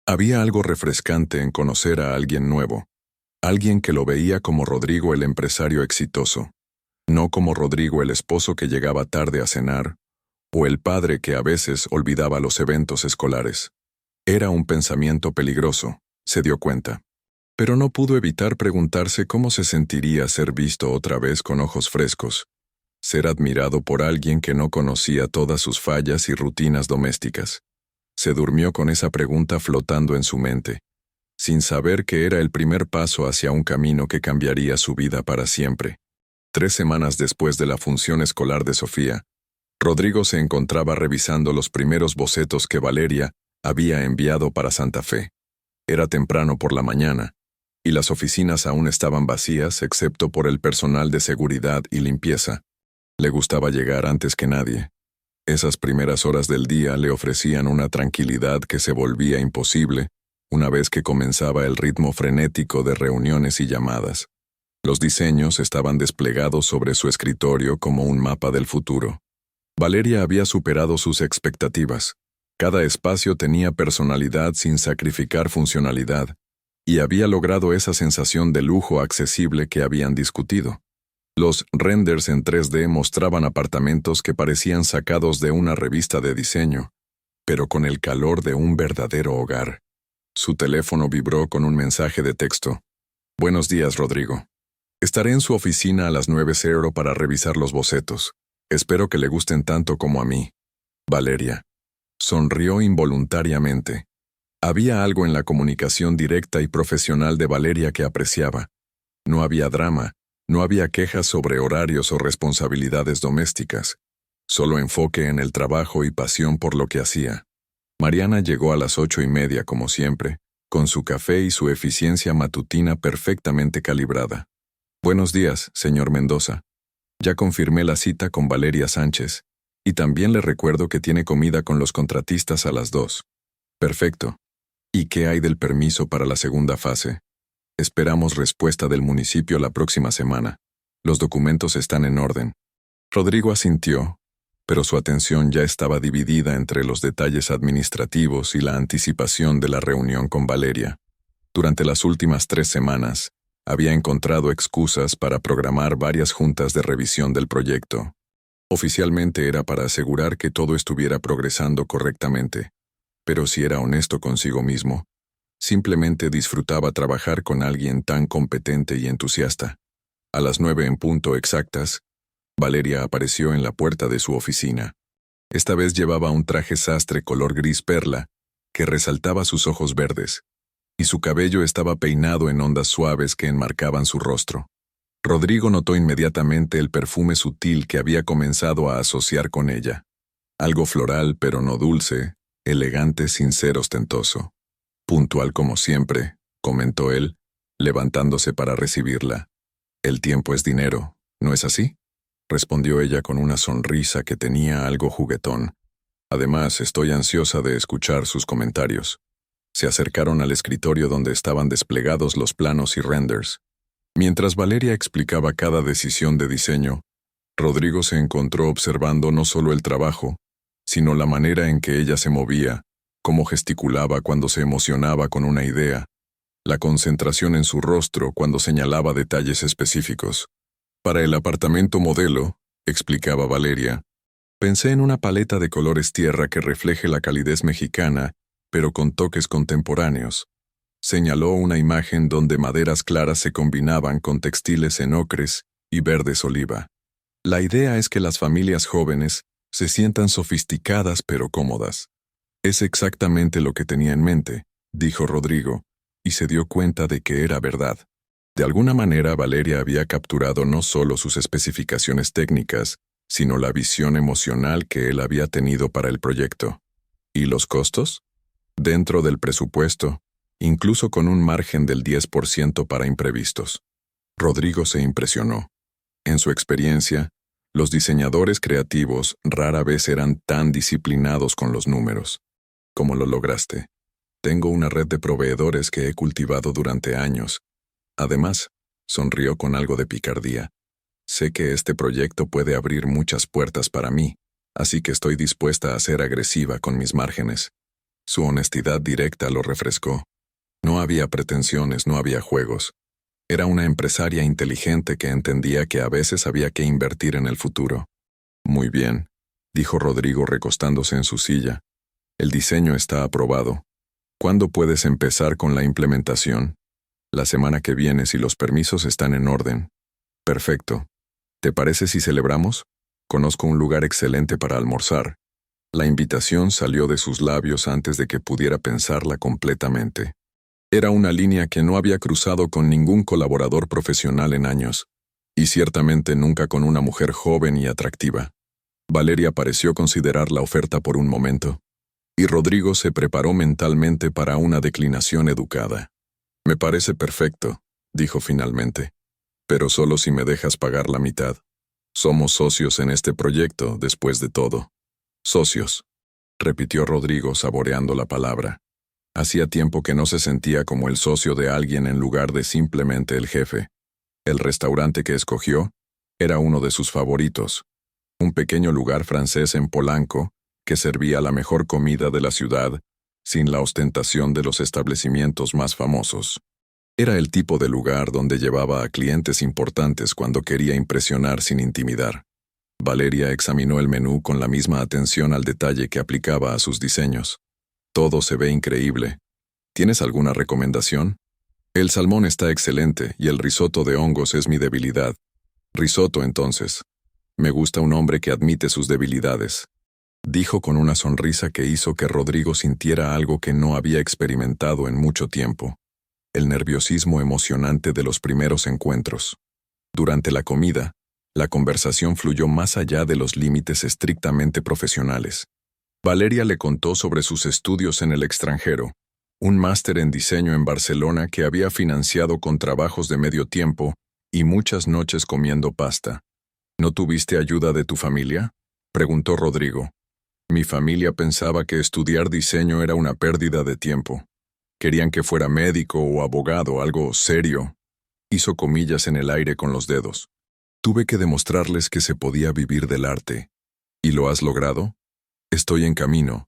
S1: Había algo refrescante en conocer a alguien nuevo, alguien que lo veía como Rodrigo el empresario exitoso, no como Rodrigo el esposo que llegaba tarde a cenar, o el padre que a veces olvidaba los eventos escolares. Era un pensamiento peligroso, se dio cuenta. Pero no pudo evitar preguntarse cómo se sentiría ser visto otra vez con ojos frescos, ser admirado por alguien que no conocía todas sus fallas y rutinas domésticas. Se durmió con esa pregunta flotando en su mente, sin saber que era el primer paso hacia un camino que cambiaría su vida para siempre. 3 semanas después de la función escolar de Sofía, Rodrigo se encontraba revisando los primeros bocetos que Valeria había enviado para Santa Fe. Era temprano por la mañana, y las oficinas aún estaban vacías excepto por el personal de seguridad y limpieza. Le gustaba llegar antes que nadie. Esas primeras horas del día le ofrecían una tranquilidad que se volvía imposible una vez que comenzaba el ritmo frenético de reuniones y llamadas. Los diseños estaban desplegados sobre su escritorio como un mapa del futuro. Valeria había superado sus expectativas. Cada espacio tenía personalidad sin sacrificar funcionalidad, y había logrado esa sensación de lujo accesible que habían discutido. Los renders en 3D mostraban apartamentos que parecían sacados de una revista de diseño, pero con el calor de un verdadero hogar. Su teléfono vibró con un mensaje de texto. «Buenos días, Rodrigo. Estaré en su oficina a las 9:00 para revisar los bocetos. Espero que le gusten tanto como a mí. Valeria». Sonrió involuntariamente. Había algo en la comunicación directa y profesional de Valeria que apreciaba. No había drama, no había quejas sobre horarios o responsabilidades domésticas. Solo enfoque en el trabajo y pasión por lo que hacía. Mariana llegó a las 8:30 como siempre, con su café y su eficiencia matutina perfectamente calibrada. «Buenos días, señor Mendoza. Ya confirmé la cita con Valeria Sánchez, y también le recuerdo que tiene comida con los contratistas a las 2. Perfecto. ¿Y qué hay del permiso para la segunda fase? Esperamos respuesta del municipio la próxima semana. Los documentos están en orden». Rodrigo asintió, pero su atención ya estaba dividida entre los detalles administrativos y la anticipación de la reunión con Valeria. Durante las últimas 3 semanas, había encontrado excusas para programar varias juntas de revisión del proyecto. Oficialmente era para asegurar que todo estuviera progresando correctamente, pero si era honesto consigo mismo, simplemente disfrutaba trabajar con alguien tan competente y entusiasta. A las 9 en punto exactas, Valeria apareció en la puerta de su oficina. Esta vez llevaba un traje sastre color gris perla que resaltaba sus ojos verdes, y su cabello estaba peinado en ondas suaves que enmarcaban su rostro. Rodrigo notó inmediatamente el perfume sutil que había comenzado a asociar con ella. Algo floral pero no dulce, elegante sin ser ostentoso. «Puntual como siempre», comentó él, levantándose para recibirla. «El tiempo es dinero, ¿no es así?», respondió ella con una sonrisa que tenía algo juguetón. «Además, estoy ansiosa de escuchar sus comentarios». Se acercaron al escritorio donde estaban desplegados los planos y renders. Mientras Valeria explicaba cada decisión de diseño, Rodrigo se encontró observando no solo el trabajo, sino la manera en que ella se movía, cómo gesticulaba cuando se emocionaba con una idea, la concentración en su rostro cuando señalaba detalles específicos. «Para el apartamento modelo», explicaba Valeria, «pensé en una paleta de colores tierra que refleje la calidez mexicana, pero con toques contemporáneos». Señaló una imagen donde maderas claras se combinaban con textiles en ocres y verdes oliva. «La idea es que las familias jóvenes se sientan sofisticadas pero cómodas». «Es exactamente lo que tenía en mente», dijo Rodrigo, y se dio cuenta de que era verdad. De alguna manera Valeria había capturado no solo sus especificaciones técnicas, sino la visión emocional que él había tenido para el proyecto. ¿Y los costos? Dentro del presupuesto, incluso con un margen del 10% para imprevistos. Rodrigo se impresionó. En su experiencia, los diseñadores creativos rara vez eran tan disciplinados con los números. «¿Cómo lo lograste?» «Tengo una red de proveedores que he cultivado durante años. Además», sonrió con algo de picardía, «sé que este proyecto puede abrir muchas puertas para mí, así que estoy dispuesta a ser agresiva con mis márgenes». Su honestidad directa lo refrescó. No había pretensiones, no había juegos. Era una empresaria inteligente que entendía que a veces había que invertir en el futuro. «Muy bien», dijo Rodrigo recostándose en su silla. «El diseño está aprobado. ¿Cuándo puedes empezar con la implementación?» «La semana que viene si los permisos están en orden». «Perfecto. ¿Te parece si celebramos? Conozco un lugar excelente para almorzar». La invitación salió de sus labios antes de que pudiera pensarla completamente. Era una línea que no había cruzado con ningún colaborador profesional en años, y ciertamente nunca con una mujer joven y atractiva. Valeria pareció considerar la oferta por un momento. Y Rodrigo se preparó mentalmente para una declinación educada. Me parece perfecto, dijo finalmente, pero solo si me dejas pagar la mitad. Somos socios en este proyecto, después de todo. Socios, repitió Rodrigo saboreando la palabra. Hacía tiempo que no se sentía como el socio de alguien en lugar de simplemente el jefe. El restaurante que escogió era uno de sus favoritos, un pequeño lugar francés en Polanco que servía la mejor comida de la ciudad sin la ostentación de los establecimientos más famosos. Era el tipo de lugar donde llevaba a clientes importantes cuando quería impresionar sin intimidar. Valeria examinó el menú con la misma atención al detalle que aplicaba a sus diseños. Todo se ve increíble. ¿Tienes alguna recomendación? El salmón está excelente y el risotto de hongos es mi debilidad. Risotto, entonces. Me gusta un hombre que admite sus debilidades, dijo con una sonrisa que hizo que Rodrigo sintiera algo que no había experimentado en mucho tiempo: el nerviosismo emocionante de los primeros encuentros. Durante la comida, la conversación fluyó más allá de los límites estrictamente profesionales. Valeria le contó sobre sus estudios en el extranjero, un máster en diseño en Barcelona que había financiado con trabajos de medio tiempo y muchas noches comiendo pasta. ¿No tuviste ayuda de tu familia?, preguntó Rodrigo. Mi familia pensaba que estudiar diseño era una pérdida de tiempo. Querían que fuera médico o abogado, algo serio. Hizo comillas en el aire con los dedos. Tuve que demostrarles que se podía vivir del arte. ¿Y lo has logrado? Estoy en camino.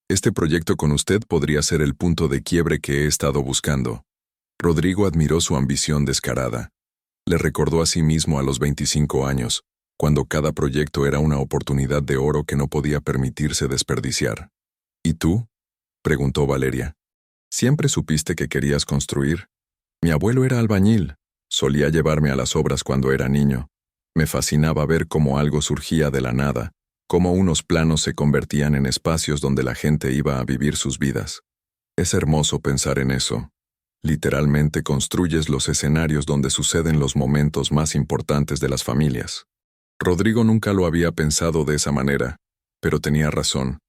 S1: Este proyecto con usted podría ser el punto de quiebre que he estado buscando. Rodrigo admiró su ambición descarada. Le recordó a sí mismo a los 25 años, cuando cada proyecto era una oportunidad de oro que no podía permitirse desperdiciar. ¿Y tú?, preguntó Valeria. ¿Siempre supiste que querías construir? Mi abuelo era albañil. Solía llevarme a las obras cuando era niño. Me fascinaba ver cómo algo surgía de la nada, cómo unos planos se convertían en espacios donde la gente iba a vivir sus vidas. Es hermoso pensar en eso. Literalmente construyes los escenarios donde suceden los momentos más importantes de las familias. Rodrigo nunca lo había pensado de esa manera, pero tenía razón.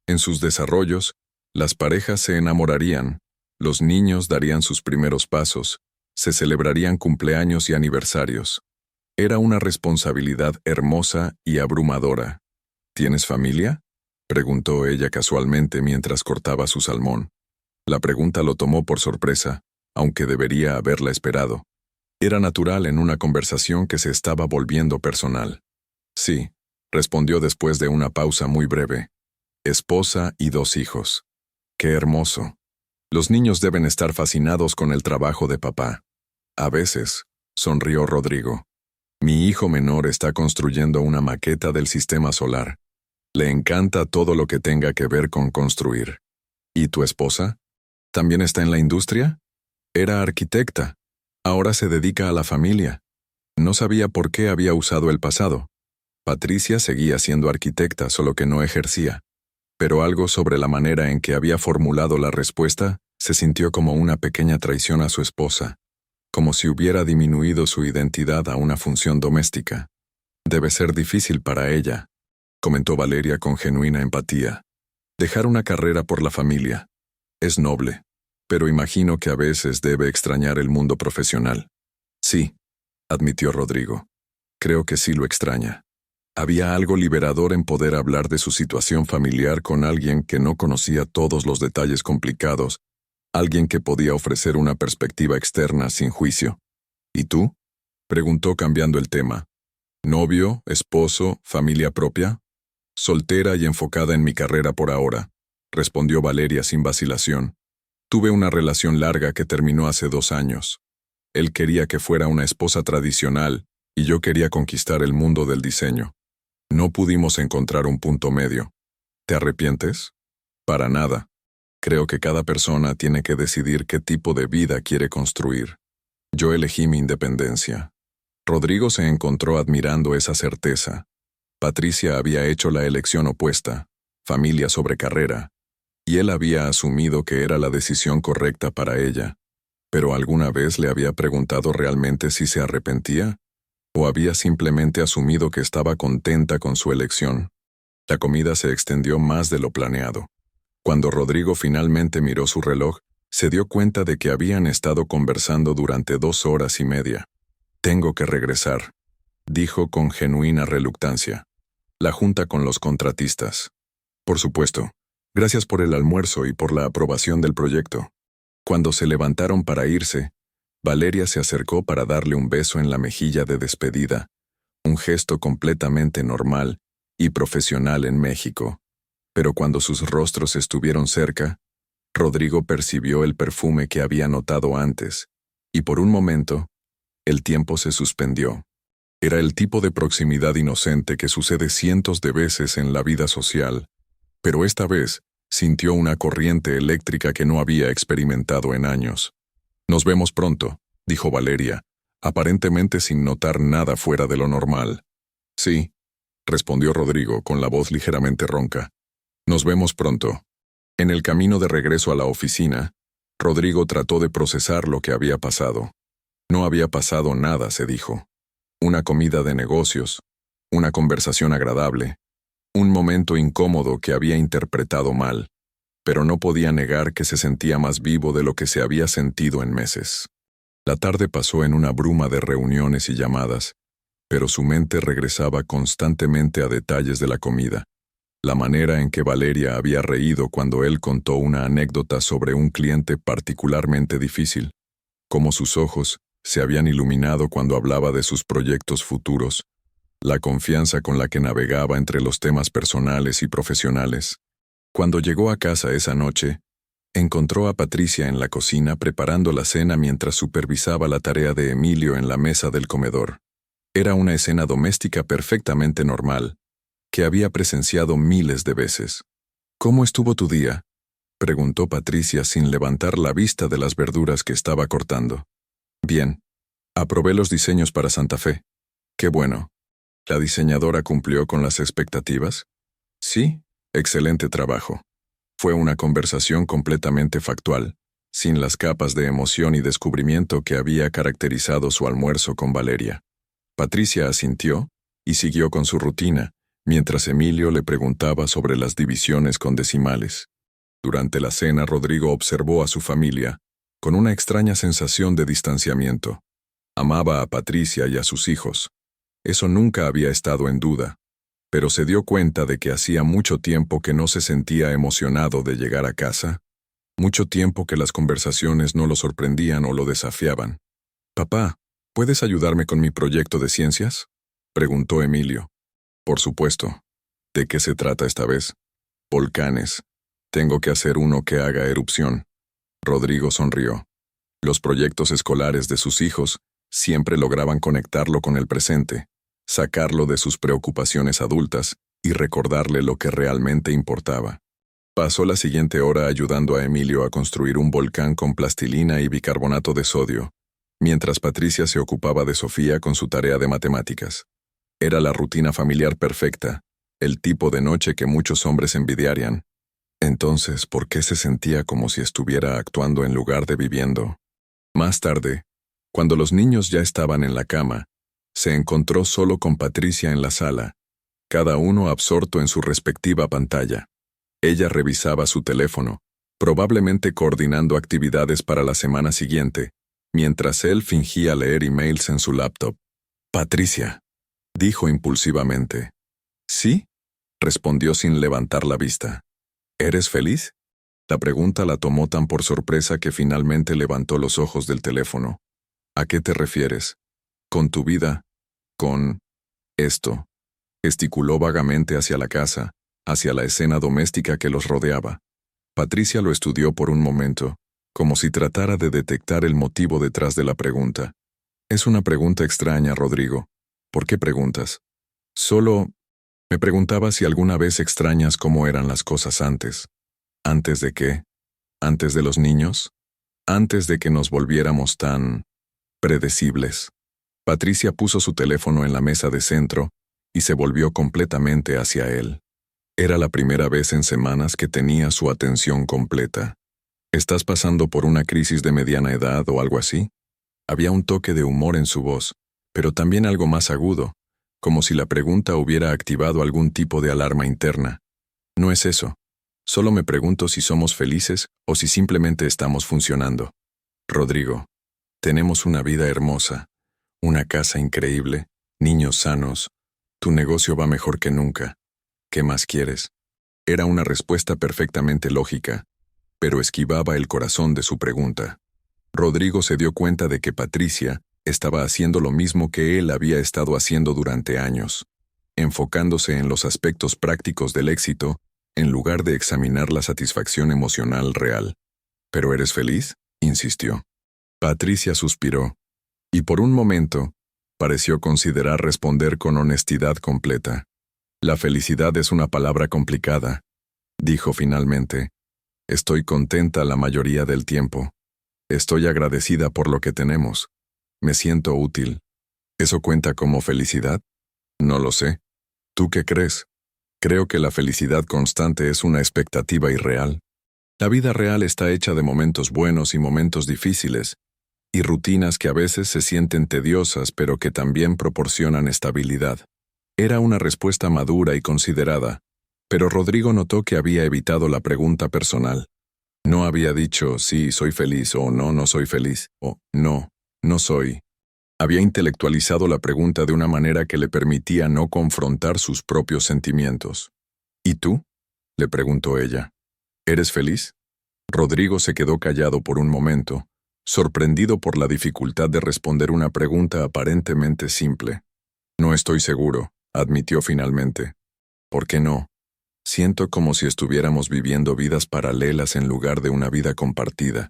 S1: En sus desarrollos, las parejas se enamorarían, los niños darían sus primeros pasos, se celebrarían cumpleaños y aniversarios. Era una responsabilidad hermosa y abrumadora. ¿Tienes familia?, preguntó ella casualmente mientras cortaba su salmón. La pregunta lo tomó por sorpresa, aunque debería haberla esperado. Era natural en una conversación que se estaba volviendo personal. Sí, respondió después de una pausa muy breve. Esposa y 2 hijos. ¡Qué hermoso! Los niños deben estar fascinados con el trabajo de papá. A veces, sonrió Rodrigo. Mi hijo menor está construyendo una maqueta del sistema solar. Le encanta todo lo que tenga que ver con construir. ¿Y tu esposa? ¿También está en la industria? Era arquitecta. Ahora se dedica a la familia. No sabía por qué había usado el pasado. Patricia seguía siendo arquitecta, solo que no ejercía. Pero algo sobre la manera en que había formulado la respuesta se sintió como una pequeña traición a su esposa, como si hubiera disminuido su identidad a una función doméstica. Debe ser difícil para ella, comentó Valeria con genuina empatía. Dejar una carrera por la familia. Es noble, pero imagino que a veces debe extrañar el mundo profesional. Sí, admitió Rodrigo. Creo que sí lo extraña. Había algo liberador en poder hablar de su situación familiar con alguien que no conocía todos los detalles complicados, alguien que podía ofrecer una perspectiva externa sin juicio. ¿Y tú?, preguntó cambiando el tema. ¿Novio, esposo, familia propia? Soltera y enfocada en mi carrera por ahora, respondió Valeria sin vacilación. Tuve una relación larga que terminó hace 2 años. Él quería que fuera una esposa tradicional y yo quería conquistar el mundo del diseño. No pudimos encontrar un punto medio. ¿Te arrepientes? Para nada. Creo que cada persona tiene que decidir qué tipo de vida quiere construir. Yo elegí mi independencia. Rodrigo se encontró admirando esa certeza. Patricia había hecho la elección opuesta, familia sobre carrera, y él había asumido que era la decisión correcta para ella. ¿Pero alguna vez le había preguntado realmente si se arrepentía? ¿O había simplemente asumido que estaba contenta con su elección? La comida se extendió más de lo planeado. Cuando Rodrigo finalmente miró su reloj, se dio cuenta de que habían estado conversando durante 2 horas y media. «Tengo que regresar», dijo con genuina reluctancia. «La junta con los contratistas». «Por supuesto. Gracias por el almuerzo y por la aprobación del proyecto». Cuando se levantaron para irse, Valeria se acercó para darle un beso en la mejilla de despedida, un gesto completamente normal y profesional en México. Pero cuando sus rostros estuvieron cerca, Rodrigo percibió el perfume que había notado antes, y por un momento, el tiempo se suspendió. Era el tipo de proximidad inocente que sucede cientos de veces en la vida social, pero esta vez sintió una corriente eléctrica que no había experimentado en años. «Nos vemos pronto», dijo Valeria, aparentemente sin notar nada fuera de lo normal. «Sí», respondió Rodrigo con la voz ligeramente ronca. «Nos vemos pronto». En el camino de regreso a la oficina, Rodrigo trató de procesar lo que había pasado. No había pasado nada, se dijo. Una comida de negocios, una conversación agradable, un momento incómodo que había interpretado mal, pero no podía negar que se sentía más vivo de lo que se había sentido en meses. La tarde pasó en una bruma de reuniones y llamadas, pero su mente regresaba constantemente a detalles de la comida. La manera en que Valeria había reído cuando él contó una anécdota sobre un cliente particularmente difícil, cómo sus ojos se habían iluminado cuando hablaba de sus proyectos futuros, la confianza con la que navegaba entre los temas personales y profesionales. Cuando llegó a casa esa noche, encontró a Patricia en la cocina preparando la cena mientras supervisaba la tarea de Emilio en la mesa del comedor. Era una escena doméstica perfectamente normal, que había presenciado miles de veces. «¿Cómo estuvo tu día?», preguntó Patricia sin levantar la vista de las verduras que estaba cortando. «Bien. Aprobé los diseños para Santa Fe». «Qué bueno. ¿La diseñadora cumplió con las expectativas?». «Sí, excelente trabajo». Fue una conversación completamente factual, sin las capas de emoción y descubrimiento que había caracterizado su almuerzo con Valeria. Patricia asintió y siguió con su rutina, mientras Emilio le preguntaba sobre las divisiones con decimales. Durante la cena, Rodrigo observó a su familia, con una extraña sensación de distanciamiento. Amaba a Patricia y a sus hijos. Eso nunca había estado en duda, pero se dio cuenta de que hacía mucho tiempo que no se sentía emocionado de llegar a casa, mucho tiempo que las conversaciones no lo sorprendían o lo desafiaban. «Papá, ¿puedes ayudarme con mi proyecto de ciencias?», preguntó Emilio. «Por supuesto. ¿De qué se trata esta vez?». «Volcanes. Tengo que hacer uno que haga erupción». Rodrigo sonrió. Los proyectos escolares de sus hijos siempre lograban conectarlo con el presente, sacarlo de sus preocupaciones adultas y recordarle lo que realmente importaba. Pasó la siguiente hora ayudando a Emilio a construir un volcán con plastilina y bicarbonato de sodio, mientras Patricia se ocupaba de Sofía con su tarea de matemáticas. Era la rutina familiar perfecta, el tipo de noche que muchos hombres envidiarían. Entonces, ¿por qué se sentía como si estuviera actuando en lugar de viviendo? Más tarde, cuando los niños ya estaban en la cama, se encontró solo con Patricia en la sala, cada uno absorto en su respectiva pantalla. Ella revisaba su teléfono, probablemente coordinando actividades para la semana siguiente, mientras él fingía leer emails en su laptop. «Patricia», dijo impulsivamente. «¿Sí?», respondió sin levantar la vista. «¿Eres feliz?». La pregunta la tomó tan por sorpresa que finalmente levantó los ojos del teléfono. «¿A qué te refieres?». «Con tu vida. Con esto». Gesticuló vagamente hacia la casa, hacia la escena doméstica que los rodeaba. Patricia lo estudió por un momento, como si tratara de detectar el motivo detrás de la pregunta. «Es una pregunta extraña, Rodrigo. ¿Por qué preguntas?». «Solo me preguntaba si alguna vez extrañas cómo eran las cosas antes». «¿Antes de qué? ¿Antes de los niños? ¿Antes de que nos volviéramos tan predecibles?». Patricia puso su teléfono en la mesa de centro y se volvió completamente hacia él. Era la primera vez en semanas que tenía su atención completa. «¿Estás pasando por una crisis de mediana edad o algo así?». Había un toque de humor en su voz, pero también algo más agudo, como si la pregunta hubiera activado algún tipo de alarma interna. «No es eso. Solo me pregunto si somos felices o si simplemente estamos funcionando. Rodrigo, tenemos una vida hermosa, una casa increíble, niños sanos, tu negocio va mejor que nunca. ¿Qué más quieres? Era una respuesta perfectamente lógica, pero esquivaba el corazón de su pregunta. Rodrigo se dio cuenta de que Patricia estaba haciendo lo mismo que él había estado haciendo durante años, enfocándose en los aspectos prácticos del éxito en lugar de examinar la satisfacción emocional real. ¿Pero eres feliz?, insistió. Patricia suspiró, y por un momento pareció considerar responder con honestidad completa. La felicidad es una palabra complicada, dijo finalmente. Estoy contenta la mayoría del tiempo. Estoy agradecida por lo que tenemos. Me siento útil. ¿Eso cuenta como felicidad? No lo sé. ¿Tú qué crees? Creo que la felicidad constante es una expectativa irreal. La vida real está hecha de momentos buenos y momentos difíciles, y rutinas que a veces se sienten tediosas pero que también proporcionan estabilidad. Era una respuesta madura y considerada, pero Rodrigo notó que había evitado la pregunta personal. No había dicho sí, soy feliz, o no, no soy feliz, o no, no soy. Había intelectualizado la pregunta de una manera que le permitía no confrontar sus propios sentimientos. ¿Y tú?, le preguntó ella. ¿Eres feliz? Rodrigo se quedó callado por un momento, sorprendido por la dificultad de responder una pregunta aparentemente simple. No estoy seguro, admitió finalmente. ¿Por qué no? Siento como si estuviéramos viviendo vidas paralelas en lugar de una vida compartida,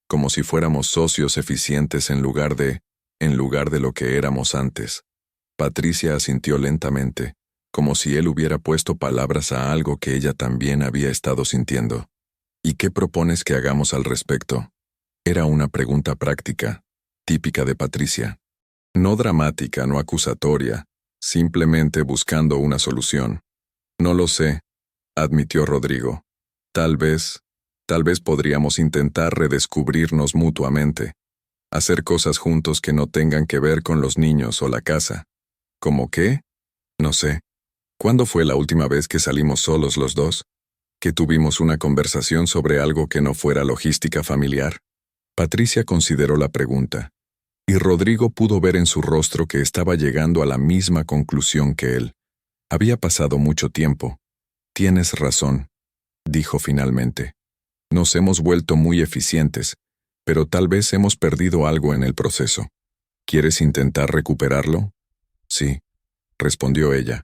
S1: como si fuéramos socios eficientes en lugar de lo que éramos antes. Patricia asintió lentamente, como si él hubiera puesto palabras a algo que ella también había estado sintiendo. ¿Y qué propones que hagamos al respecto? Era una pregunta práctica, típica de Patricia. No dramática, no acusatoria, simplemente buscando una solución. No lo sé, admitió Rodrigo. Tal vez podríamos intentar redescubrirnos mutuamente, hacer cosas juntos que no tengan que ver con los niños o la casa. ¿Cómo qué? No sé. ¿Cuándo fue la última vez que salimos solos los dos? ¿Que tuvimos una conversación sobre algo que no fuera logística familiar? Patricia consideró la pregunta, y Rodrigo pudo ver en su rostro que estaba llegando a la misma conclusión que él. Había pasado mucho tiempo. Tienes razón, dijo finalmente. Nos hemos vuelto muy eficientes, pero tal vez hemos perdido algo en el proceso. ¿Quieres intentar recuperarlo? Sí, respondió ella,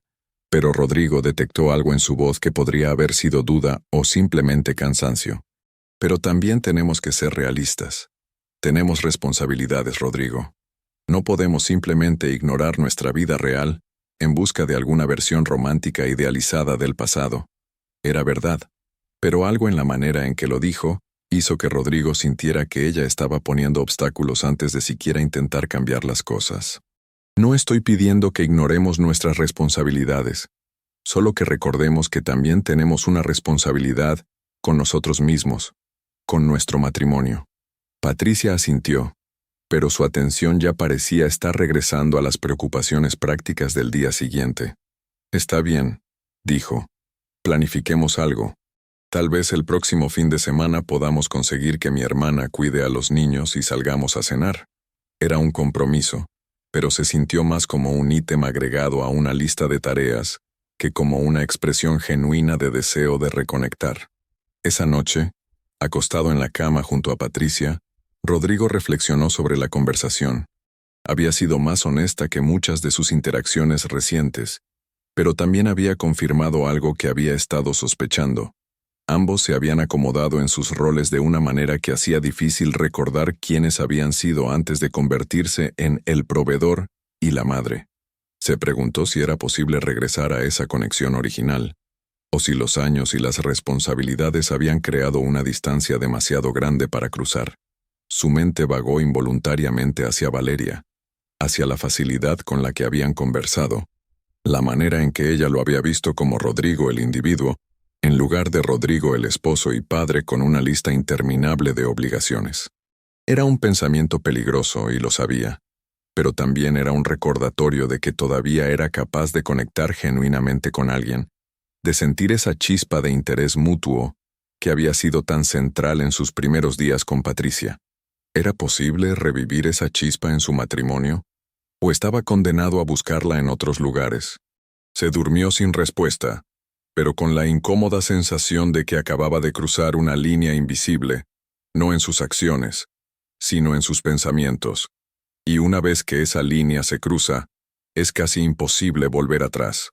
S1: pero Rodrigo detectó algo en su voz que podría haber sido duda o simplemente cansancio. Pero también tenemos que ser realistas. Tenemos responsabilidades, Rodrigo. No podemos simplemente ignorar nuestra vida real en busca de alguna versión romántica idealizada del pasado. Era verdad, pero algo en la manera en que lo dijo hizo que Rodrigo sintiera que ella estaba poniendo obstáculos antes de siquiera intentar cambiar las cosas. No estoy pidiendo que ignoremos nuestras responsabilidades, solo que recordemos que también tenemos una responsabilidad con nosotros mismos, con nuestro matrimonio. Patricia asintió, pero su atención ya parecía estar regresando a las preocupaciones prácticas del día siguiente. Está bien, dijo. Planifiquemos algo. Tal vez el próximo fin de semana podamos conseguir que mi hermana cuide a los niños y salgamos a cenar. Era un compromiso, pero se sintió más como un ítem agregado a una lista de tareas que como una expresión genuina de deseo de reconectar. Esa noche, acostado en la cama junto a Patricia, Rodrigo reflexionó sobre la conversación. Había sido más honesta que muchas de sus interacciones recientes, pero también había confirmado algo que había estado sospechando. Ambos se habían acomodado en sus roles de una manera que hacía difícil recordar quiénes habían sido antes de convertirse en el proveedor y la madre. Se preguntó si era posible regresar a esa conexión original, o si los años y las responsabilidades habían creado una distancia demasiado grande para cruzar. Su mente vagó involuntariamente hacia Valeria, hacia la facilidad con la que habían conversado, la manera en que ella lo había visto como Rodrigo el individuo, en lugar de Rodrigo el esposo y padre con una lista interminable de obligaciones. Era un pensamiento peligroso y lo sabía, pero también era un recordatorio de que todavía era capaz de conectar genuinamente con alguien, de sentir esa chispa de interés mutuo que había sido tan central en sus primeros días con Patricia. ¿Era posible revivir esa chispa en su matrimonio? ¿O estaba condenado a buscarla en otros lugares? Se durmió sin respuesta, pero con la incómoda sensación de que acababa de cruzar una línea invisible, no en sus acciones, sino en sus pensamientos. Y una vez que esa línea se cruza, es casi imposible volver atrás.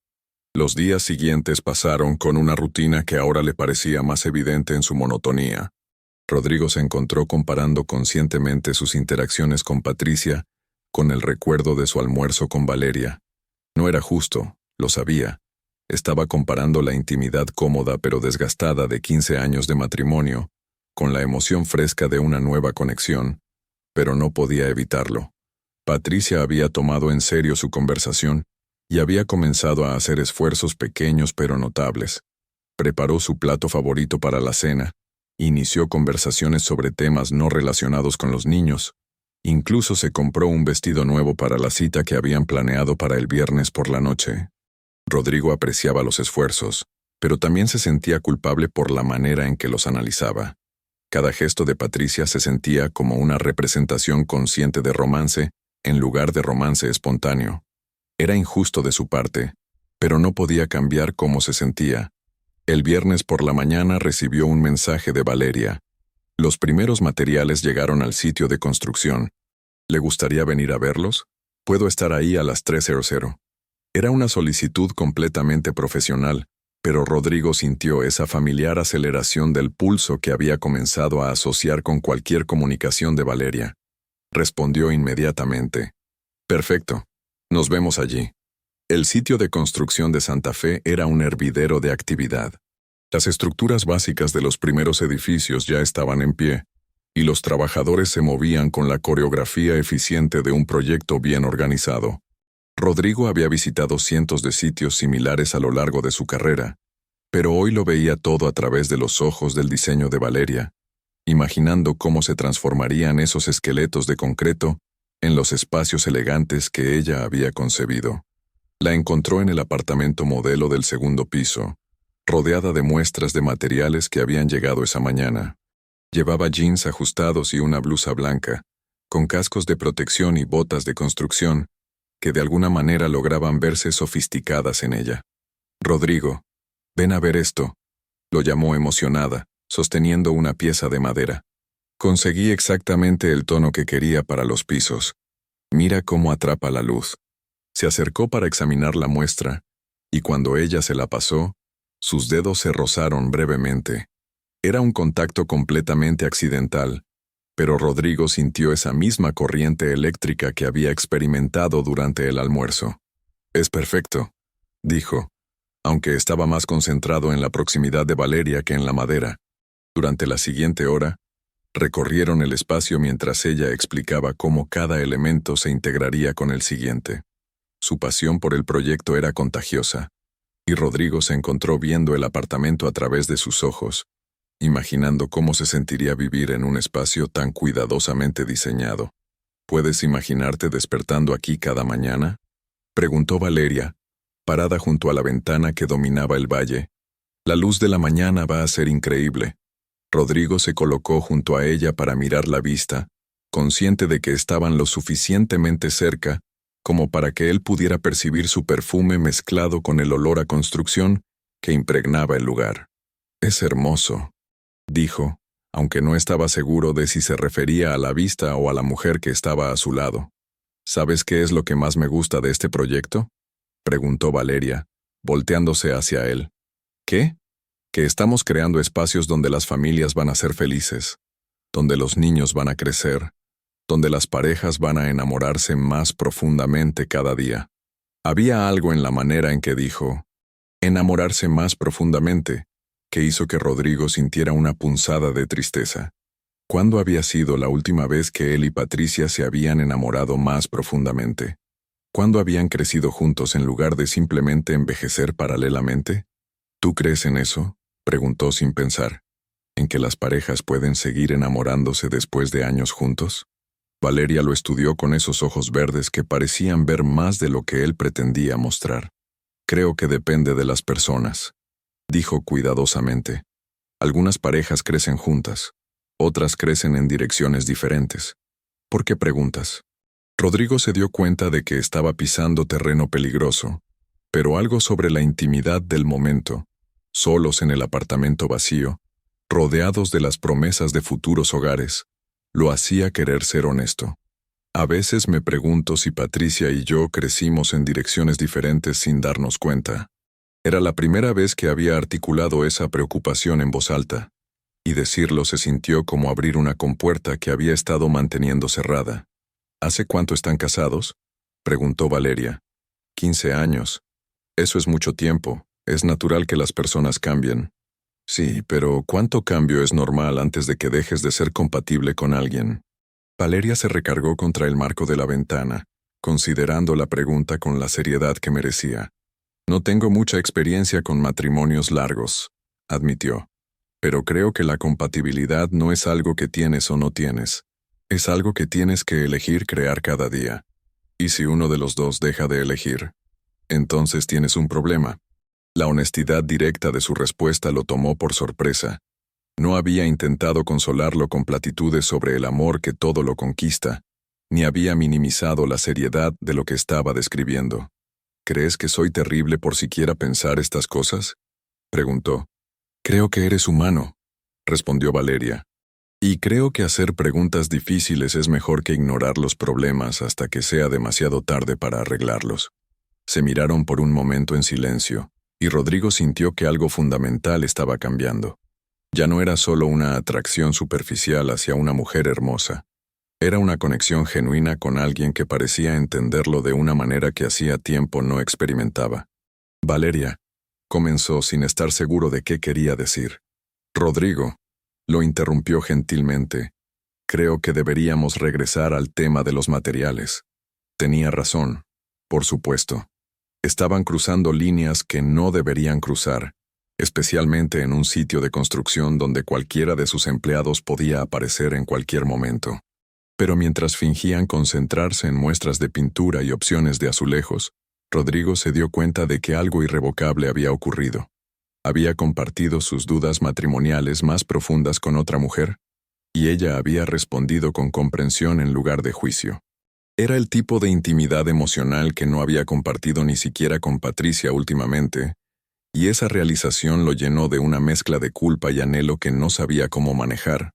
S1: Los días siguientes pasaron con una rutina que ahora le parecía más evidente en su monotonía. Rodrigo se encontró comparando conscientemente sus interacciones con Patricia con el recuerdo de su almuerzo con Valeria. No era justo, lo sabía. Estaba comparando la intimidad cómoda pero desgastada de 15 años de matrimonio con la emoción fresca de una nueva conexión, pero no podía evitarlo. Patricia había tomado en serio su conversación y había comenzado a hacer esfuerzos pequeños pero notables. Preparó su plato favorito para la cena, inició conversaciones sobre temas no relacionados con los niños, incluso se compró un vestido nuevo para la cita que habían planeado para el viernes por la noche. Rodrigo apreciaba los esfuerzos, pero también se sentía culpable por la manera en que los analizaba. Cada gesto de Patricia se sentía como una representación consciente de romance en lugar de romance espontáneo. Era injusto de su parte, pero no podía cambiar cómo se sentía. El viernes por la mañana recibió un mensaje de Valeria. Los primeros materiales llegaron al sitio de construcción. ¿Le gustaría venir a verlos? Puedo estar ahí a las 3:00. Era una solicitud completamente profesional, pero Rodrigo sintió esa familiar aceleración del pulso que había comenzado a asociar con cualquier comunicación de Valeria. Respondió inmediatamente. Perfecto. Nos vemos allí. El sitio de construcción de Santa Fe era un hervidero de actividad. Las estructuras básicas de los primeros edificios ya estaban en pie, y los trabajadores se movían con la coreografía eficiente de un proyecto bien organizado. Rodrigo había visitado cientos de sitios similares a lo largo de su carrera, pero hoy lo veía todo a través de los ojos del diseño de Valeria, imaginando cómo se transformarían esos esqueletos de concreto en los espacios elegantes que ella había concebido. La encontró en el apartamento modelo del segundo piso, rodeada de muestras de materiales que habían llegado esa mañana. Llevaba jeans ajustados y una blusa blanca, con cascos de protección y botas de construcción, que de alguna manera lograban verse sofisticadas en ella. Rodrigo, ven a ver esto, lo llamó emocionada, sosteniendo una pieza de madera. Conseguí exactamente el tono que quería para los pisos. Mira cómo atrapa la luz. Se acercó para examinar la muestra, y cuando ella se la pasó, sus dedos se rozaron brevemente. Era un contacto completamente accidental, pero Rodrigo sintió esa misma corriente eléctrica que había experimentado durante el almuerzo. Es perfecto, dijo, aunque estaba más concentrado en la proximidad de Valeria que en la madera. Durante la siguiente hora, recorrieron el espacio mientras ella explicaba cómo cada elemento se integraría con el siguiente. Su pasión por el proyecto era contagiosa, y Rodrigo se encontró viendo el apartamento a través de sus ojos, imaginando cómo se sentiría vivir en un espacio tan cuidadosamente diseñado. ¿Puedes imaginarte despertando aquí cada mañana?, preguntó Valeria, parada junto a la ventana que dominaba el valle. La luz de la mañana va a ser increíble. Rodrigo se colocó junto a ella para mirar la vista, consciente de que estaban lo suficientemente cerca como para que él pudiera percibir su perfume mezclado con el olor a construcción que impregnaba el lugar. Es hermoso, dijo, aunque no estaba seguro de si se refería a la vista o a la mujer que estaba a su lado. ¿Sabes qué es lo que más me gusta de este proyecto?, preguntó Valeria, volteándose hacia él. ¿Qué? Que estamos creando espacios donde las familias van a ser felices, donde los niños van a crecer, donde las parejas van a enamorarse más profundamente cada día. Había algo en la manera en que dijo, enamorarse más profundamente, que hizo que Rodrigo sintiera una punzada de tristeza. ¿Cuándo había sido la última vez que él y Patricia se habían enamorado más profundamente? ¿Cuándo habían crecido juntos en lugar de simplemente envejecer paralelamente? ¿Tú crees en eso?, preguntó sin pensar. ¿En que las parejas pueden seguir enamorándose después de años juntos? Valeria lo estudió con esos ojos verdes que parecían ver más de lo que él pretendía mostrar. Creo que depende de las personas. dijo cuidadosamente. Algunas parejas crecen juntas, otras crecen en direcciones diferentes. ¿Por qué preguntas? Rodrigo se dio cuenta de que estaba pisando terreno peligroso, pero algo sobre la intimidad del momento, solos en el apartamento vacío, rodeados de las promesas de futuros hogares, lo hacía querer ser honesto. A veces me pregunto si Patricia y yo crecimos en direcciones diferentes sin darnos cuenta. Era la primera vez que había articulado esa preocupación en voz alta, y decirlo se sintió como abrir una compuerta que había estado manteniendo cerrada. ¿Hace cuánto están casados?, preguntó Valeria. 15 años. Eso es mucho tiempo. Es natural que las personas cambien. Sí, pero ¿cuánto cambio es normal antes de que dejes de ser compatible con alguien? Valeria se recargó contra el marco de la ventana, considerando la pregunta con la seriedad que merecía. No tengo mucha experiencia con matrimonios largos, admitió. Pero creo que la compatibilidad no es algo que tienes o no tienes. Es algo que tienes que elegir crear cada día. Y si uno de los dos deja de elegir, entonces tienes un problema. La honestidad directa de su respuesta lo tomó por sorpresa. No había intentado consolarlo con platitudes sobre el amor que todo lo conquista, ni había minimizado la seriedad de lo que estaba describiendo. ¿Crees que soy terrible por siquiera pensar estas cosas?, preguntó. Creo que eres humano, respondió Valeria. Y creo que hacer preguntas difíciles es mejor que ignorar los problemas hasta que sea demasiado tarde para arreglarlos. Se miraron por un momento en silencio, y Rodrigo sintió que algo fundamental estaba cambiando. Ya no era solo una atracción superficial hacia una mujer hermosa. Era una conexión genuina con alguien que parecía entenderlo de una manera que hacía tiempo no experimentaba. Valeria, comenzó sin estar seguro de qué quería decir. Rodrigo, lo interrumpió gentilmente. Creo que deberíamos regresar al tema de los materiales. Tenía razón, por supuesto. Estaban cruzando líneas que no deberían cruzar, especialmente en un sitio de construcción donde cualquiera de sus empleados podía aparecer en cualquier momento. Pero mientras fingían concentrarse en muestras de pintura y opciones de azulejos, Rodrigo se dio cuenta de que algo irrevocable había ocurrido. Había compartido sus dudas matrimoniales más profundas con otra mujer, y ella había respondido con comprensión en lugar de juicio. Era el tipo de intimidad emocional que no había compartido ni siquiera con Patricia últimamente, y esa realización lo llenó de una mezcla de culpa y anhelo que no sabía cómo manejar.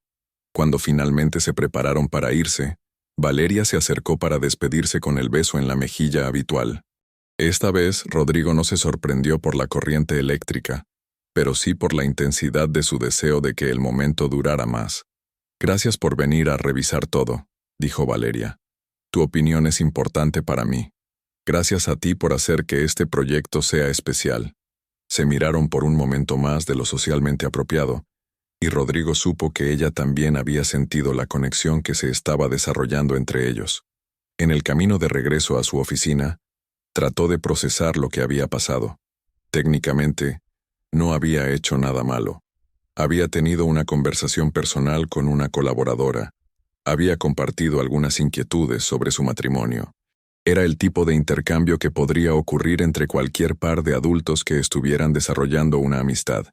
S1: Cuando finalmente se prepararon para irse, Valeria se acercó para despedirse con el beso en la mejilla habitual. Esta vez, Rodrigo no se sorprendió por la corriente eléctrica, pero sí por la intensidad de su deseo de que el momento durara más. Gracias por venir a revisar todo, dijo Valeria. Tu opinión es importante para mí. Gracias a ti por hacer que este proyecto sea especial. Se miraron por un momento más de lo socialmente apropiado, y Rodrigo supo que ella también había sentido la conexión que se estaba desarrollando entre ellos. En el camino de regreso a su oficina, trató de procesar lo que había pasado. Técnicamente, no había hecho nada malo. Había tenido una conversación personal con una colaboradora. Había compartido algunas inquietudes sobre su matrimonio. Era el tipo de intercambio que podría ocurrir entre cualquier par de adultos que estuvieran desarrollando una amistad.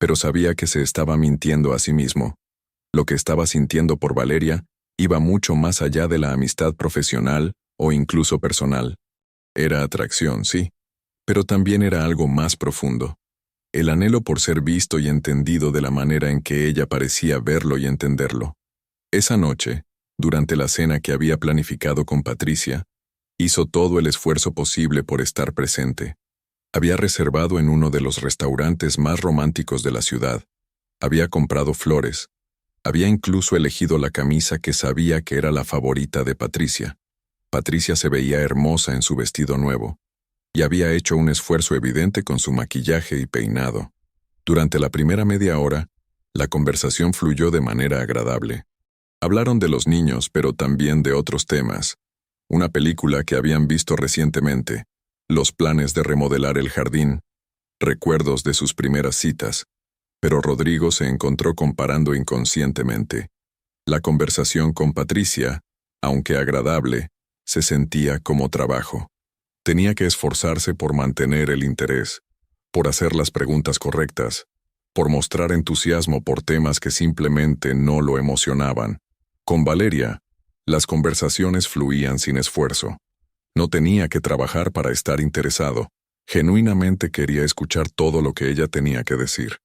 S1: Pero sabía que se estaba mintiendo a sí mismo. Lo que estaba sintiendo por Valeria iba mucho más allá de la amistad profesional o incluso personal. Era atracción, sí, pero también era algo más profundo. El anhelo por ser visto y entendido de la manera en que ella parecía verlo y entenderlo. Esa noche, durante la cena que había planificado con Patricia, hizo todo el esfuerzo posible por estar presente. Había reservado en uno de los restaurantes más románticos de la ciudad. Había comprado flores. Había incluso elegido la camisa que sabía que era la favorita de Patricia. Patricia se veía hermosa en su vestido nuevo, y había hecho un esfuerzo evidente con su maquillaje y peinado. Durante la primera media hora, la conversación fluyó de manera agradable. Hablaron de los niños, pero también de otros temas. Una película que habían visto recientemente, los planes de remodelar el jardín, recuerdos de sus primeras citas. Pero Rodrigo se encontró comparando inconscientemente. La conversación con Patricia, aunque agradable, se sentía como trabajo. Tenía que esforzarse por mantener el interés, por hacer las preguntas correctas, por mostrar entusiasmo por temas que simplemente no lo emocionaban. Con Valeria, las conversaciones fluían sin esfuerzo. No tenía que trabajar para estar interesado. Genuinamente quería escuchar todo lo que ella tenía que decir.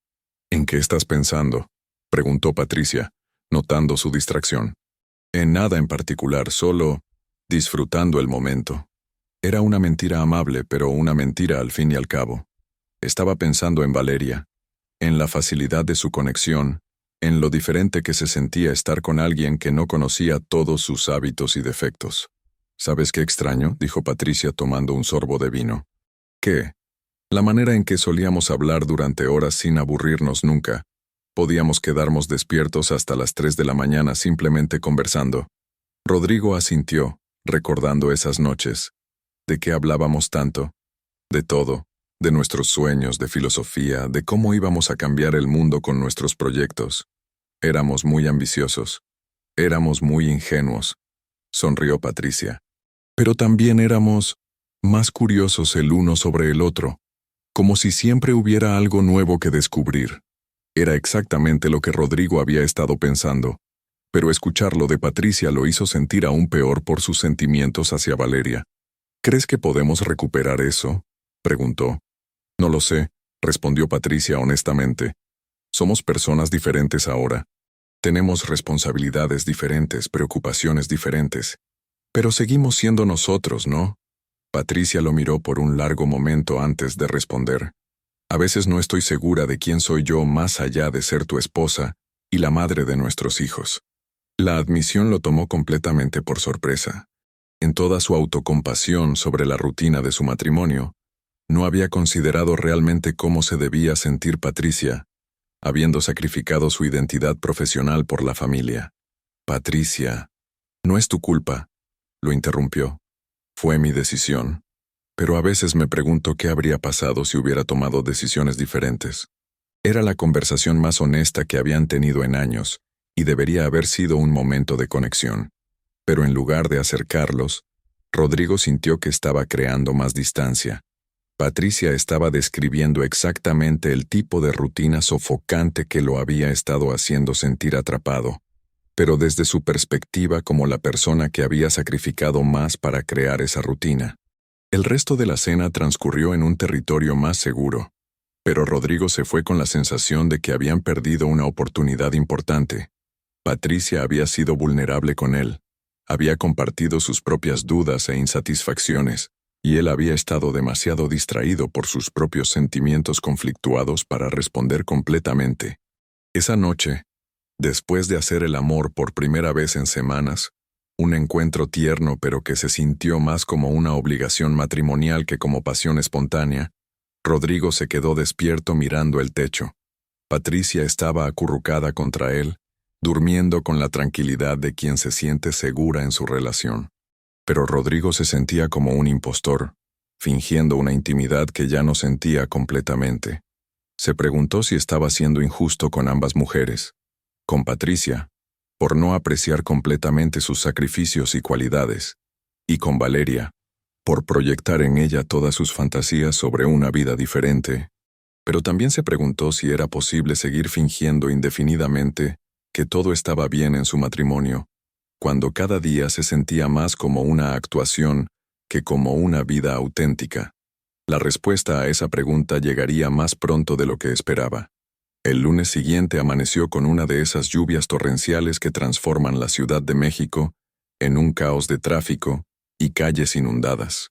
S1: ¿En qué estás pensando?, preguntó Patricia, notando su distracción. En nada en particular, solo disfrutando el momento. Era una mentira amable, pero una mentira al fin y al cabo. Estaba pensando en Valeria, en la facilidad de su conexión, en lo diferente que se sentía estar con alguien que no conocía todos sus hábitos y defectos. ¿Sabes qué extraño?, dijo Patricia tomando un sorbo de vino. ¿Qué? La manera en que solíamos hablar durante horas sin aburrirnos nunca. Podíamos quedarnos despiertos hasta las 3 de la mañana simplemente conversando. Rodrigo asintió, recordando esas noches. ¿De qué hablábamos tanto? De todo, de nuestros sueños, de filosofía, de cómo íbamos a cambiar el mundo con nuestros proyectos. Éramos muy ambiciosos. Éramos muy ingenuos, sonrió Patricia. Pero también éramos más curiosos el uno sobre el otro, como si siempre hubiera algo nuevo que descubrir. Era exactamente lo que Rodrigo había estado pensando, pero escucharlo de Patricia lo hizo sentir aún peor por sus sentimientos hacia Valeria. ¿Crees que podemos recuperar eso?, preguntó. No lo sé, respondió Patricia honestamente. Somos personas diferentes ahora. Tenemos responsabilidades diferentes, preocupaciones diferentes. Pero seguimos siendo nosotros, ¿no? Patricia lo miró por un largo momento antes de responder. A veces no estoy segura de quién soy yo más allá de ser tu esposa y la madre de nuestros hijos. La admisión lo tomó completamente por sorpresa. En toda su autocompasión sobre la rutina de su matrimonio, no había considerado realmente cómo se debía sentir Patricia, habiendo sacrificado su identidad profesional por la familia. Patricia, no es tu culpa, lo interrumpió. Fue mi decisión. Pero a veces me pregunto qué habría pasado si hubiera tomado decisiones diferentes. Era la conversación más honesta que habían tenido en años, y debería haber sido un momento de conexión. Pero en lugar de acercarlos, Rodrigo sintió que estaba creando más distancia. Patricia estaba describiendo exactamente el tipo de rutina sofocante que lo había estado haciendo sentir atrapado, pero desde su perspectiva como la persona que había sacrificado más para crear esa rutina. El resto de la cena transcurrió en un territorio más seguro, pero Rodrigo se fue con la sensación de que habían perdido una oportunidad importante. Patricia había sido vulnerable con él, había compartido sus propias dudas e insatisfacciones, y él había estado demasiado distraído por sus propios sentimientos conflictuados para responder completamente. Esa noche, después de hacer el amor por primera vez en semanas, un encuentro tierno pero que se sintió más como una obligación matrimonial que como pasión espontánea, Rodrigo se quedó despierto mirando el techo. Patricia estaba acurrucada contra él, durmiendo con la tranquilidad de quien se siente segura en su relación. Pero Rodrigo se sentía como un impostor, fingiendo una intimidad que ya no sentía completamente. Se preguntó si estaba siendo injusto con ambas mujeres. Con Patricia, por no apreciar completamente sus sacrificios y cualidades, y con Valeria, por proyectar en ella todas sus fantasías sobre una vida diferente. Pero también se preguntó si era posible seguir fingiendo indefinidamente que todo estaba bien en su matrimonio, cuando cada día se sentía más como una actuación que como una vida auténtica. La respuesta a esa pregunta llegaría más pronto de lo que esperaba. El lunes siguiente amaneció con una de esas lluvias torrenciales que transforman la Ciudad de México en un caos de tráfico y calles inundadas.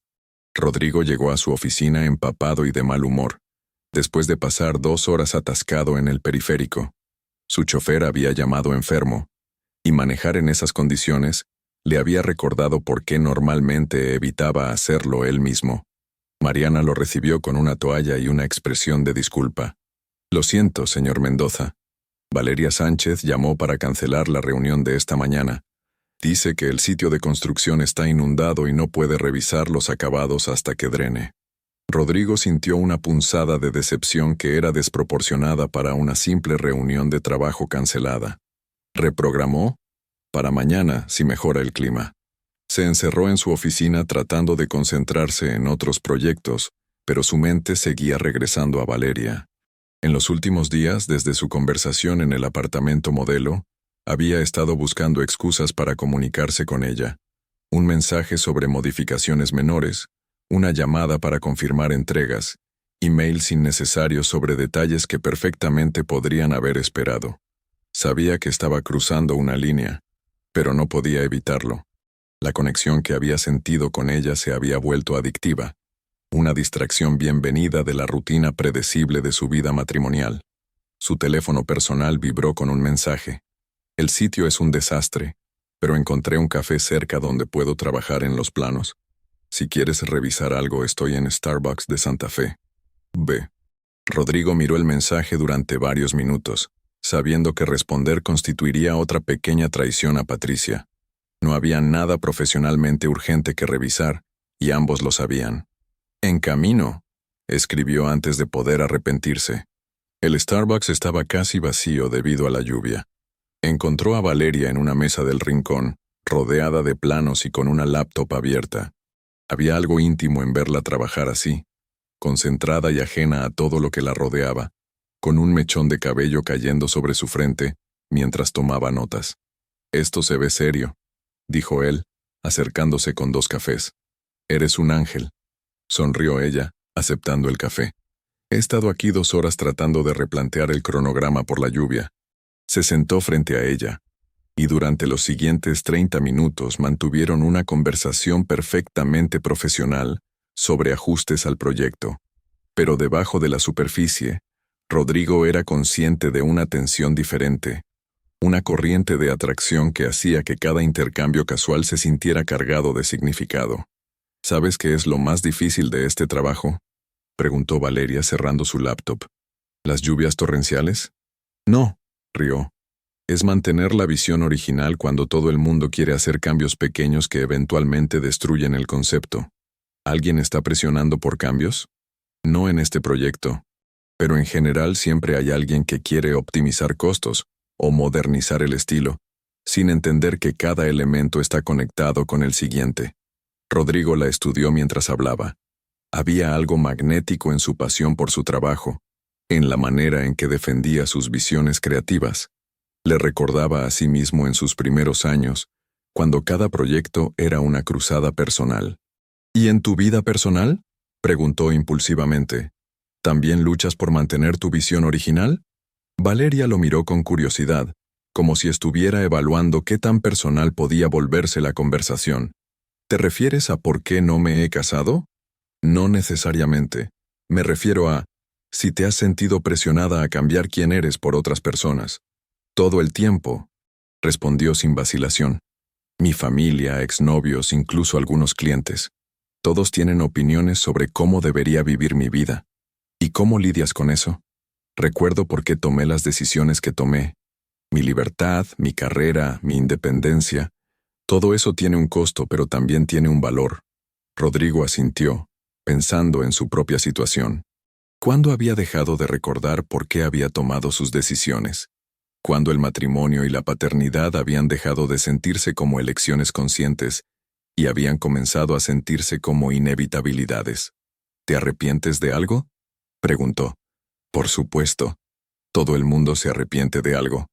S1: Rodrigo llegó a su oficina empapado y de mal humor, después de pasar 2 horas atascado en el periférico. Su chofer había llamado enfermo, y manejar en esas condiciones le había recordado por qué normalmente evitaba hacerlo él mismo. Mariana lo recibió con una toalla y una expresión de disculpa. Lo siento, señor Mendoza. Valeria Sánchez llamó para cancelar la reunión de esta mañana. Dice que el sitio de construcción está inundado y no puede revisar los acabados hasta que drene. Rodrigo sintió una punzada de decepción que era desproporcionada para una simple reunión de trabajo cancelada. Reprogramó para mañana si mejora el clima. Se encerró en su oficina tratando de concentrarse en otros proyectos, pero su mente seguía regresando a Valeria. En los últimos días, desde su conversación en el apartamento modelo, había estado buscando excusas para comunicarse con ella. Un mensaje sobre modificaciones menores, una llamada para confirmar entregas, emails innecesarios sobre detalles que perfectamente podrían haber esperado. Sabía que estaba cruzando una línea, pero no podía evitarlo. La conexión que había sentido con ella se había vuelto adictiva, una distracción bienvenida de la rutina predecible de su vida matrimonial. Su teléfono personal vibró con un mensaje. El sitio es un desastre, pero encontré un café cerca donde puedo trabajar en los planos. Si quieres revisar algo, estoy en Starbucks de Santa Fe. B. Rodrigo miró el mensaje durante varios minutos, sabiendo que responder constituiría otra pequeña traición a Patricia. No había nada profesionalmente urgente que revisar, y ambos lo sabían. En camino, escribió antes de poder arrepentirse. El Starbucks estaba casi vacío debido a la lluvia. Encontró a Valeria en una mesa del rincón, rodeada de planos y con una laptop abierta. Había algo íntimo en verla trabajar así, concentrada y ajena a todo lo que la rodeaba, con un mechón de cabello cayendo sobre su frente mientras tomaba notas. «Esto se ve serio», dijo él, acercándose con 2 cafés. «Eres un ángel», sonrió ella, aceptando el café. «He estado aquí 2 horas tratando de replantear el cronograma por la lluvia». Se sentó frente a ella, y durante los siguientes 30 minutos mantuvieron una conversación perfectamente profesional sobre ajustes al proyecto. Pero debajo de la superficie, Rodrigo era consciente de una tensión diferente, una corriente de atracción que hacía que cada intercambio casual se sintiera cargado de significado. «¿Sabes qué es lo más difícil de este trabajo?», preguntó Valeria cerrando su laptop. «¿Las lluvias torrenciales?» «No», rió. «Es mantener la visión original cuando todo el mundo quiere hacer cambios pequeños que eventualmente destruyen el concepto». «¿Alguien está presionando por cambios?» «No en este proyecto. Pero en general siempre hay alguien que quiere optimizar costos o modernizar el estilo, sin entender que cada elemento está conectado con el siguiente». Rodrigo la estudió mientras hablaba. Había algo magnético en su pasión por su trabajo, en la manera en que defendía sus visiones creativas. Le recordaba a sí mismo en sus primeros años, cuando cada proyecto era una cruzada personal. «¿Y en tu vida personal?», preguntó impulsivamente. «¿También luchas por mantener tu visión original?». Valeria lo miró con curiosidad, como si estuviera evaluando qué tan personal podía volverse la conversación. «¿Te refieres a por qué no me he casado?». «No necesariamente. Me refiero a si te has sentido presionada a cambiar quién eres por otras personas». «Todo el tiempo», respondió sin vacilación. «Mi familia, exnovios, incluso algunos clientes. Todos tienen opiniones sobre cómo debería vivir mi vida. ¿Y cómo lidias con eso?». Recuerdo por qué tomé las decisiones que tomé. Mi libertad, mi carrera, mi independencia. Todo eso tiene un costo, pero también tiene un valor. Rodrigo asintió, pensando en su propia situación. ¿Cuándo había dejado de recordar por qué había tomado sus decisiones? Cuando el matrimonio y la paternidad habían dejado de sentirse como elecciones conscientes y habían comenzado a sentirse como inevitabilidades. «¿Te arrepientes de algo?», preguntó. «Por supuesto. Todo el mundo se arrepiente de algo».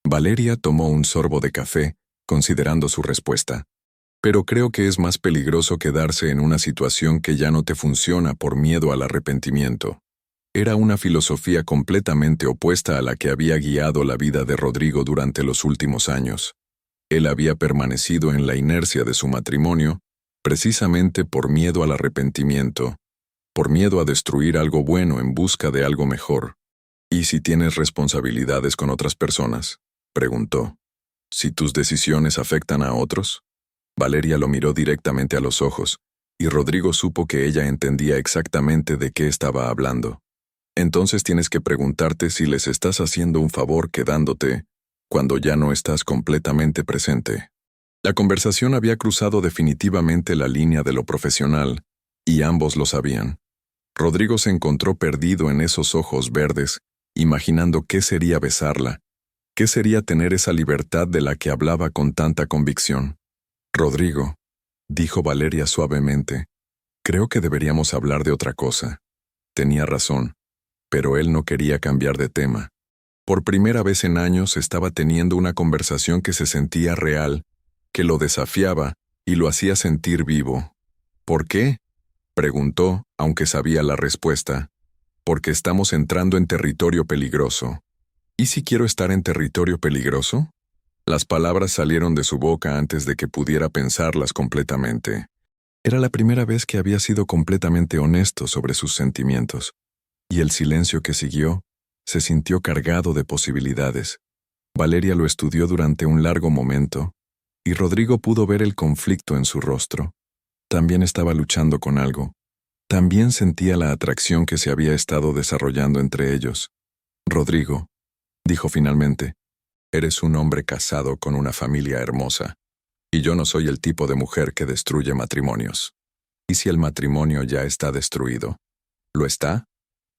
S1: Valeria tomó un sorbo de café, considerando su respuesta. «Pero creo que es más peligroso quedarse en una situación que ya no te funciona por miedo al arrepentimiento». Era una filosofía completamente opuesta a la que había guiado la vida de Rodrigo durante los últimos años. Él había permanecido en la inercia de su matrimonio, precisamente por miedo al arrepentimiento, por miedo a destruir algo bueno en busca de algo mejor. «¿Y si tienes responsabilidades con otras personas?», preguntó. «¿Si tus decisiones afectan a otros?». Valeria lo miró directamente a los ojos, y Rodrigo supo que ella entendía exactamente de qué estaba hablando. «Entonces tienes que preguntarte si les estás haciendo un favor quedándote cuando ya no estás completamente presente». La conversación había cruzado definitivamente la línea de lo profesional, y ambos lo sabían. Rodrigo se encontró perdido en esos ojos verdes, imaginando qué sería besarla, qué sería tener esa libertad de la que hablaba con tanta convicción. «Rodrigo», dijo Valeria suavemente, Creo que deberíamos hablar de otra cosa. Tenía razón, pero él no quería cambiar de tema. Por primera vez en años estaba teniendo una conversación que se sentía real, que lo desafiaba y lo hacía sentir vivo. ¿Por qué? Preguntó, aunque sabía la respuesta. Porque estamos entrando en territorio peligroso. ¿Y si quiero estar en territorio peligroso? Las palabras salieron de su boca antes de que pudiera pensarlas completamente. Era la primera vez que había sido completamente honesto sobre sus sentimientos, y el silencio que siguió se sintió cargado de posibilidades. Valeria lo estudió durante un largo momento, y Rodrigo pudo ver el conflicto en su rostro. También estaba luchando con algo. También sentía la atracción que se había estado desarrollando entre ellos. Rodrigo, dijo finalmente, eres un hombre casado con una familia hermosa, y yo no soy el tipo de mujer que destruye matrimonios. ¿Y si el matrimonio ya está destruido? ¿Lo está?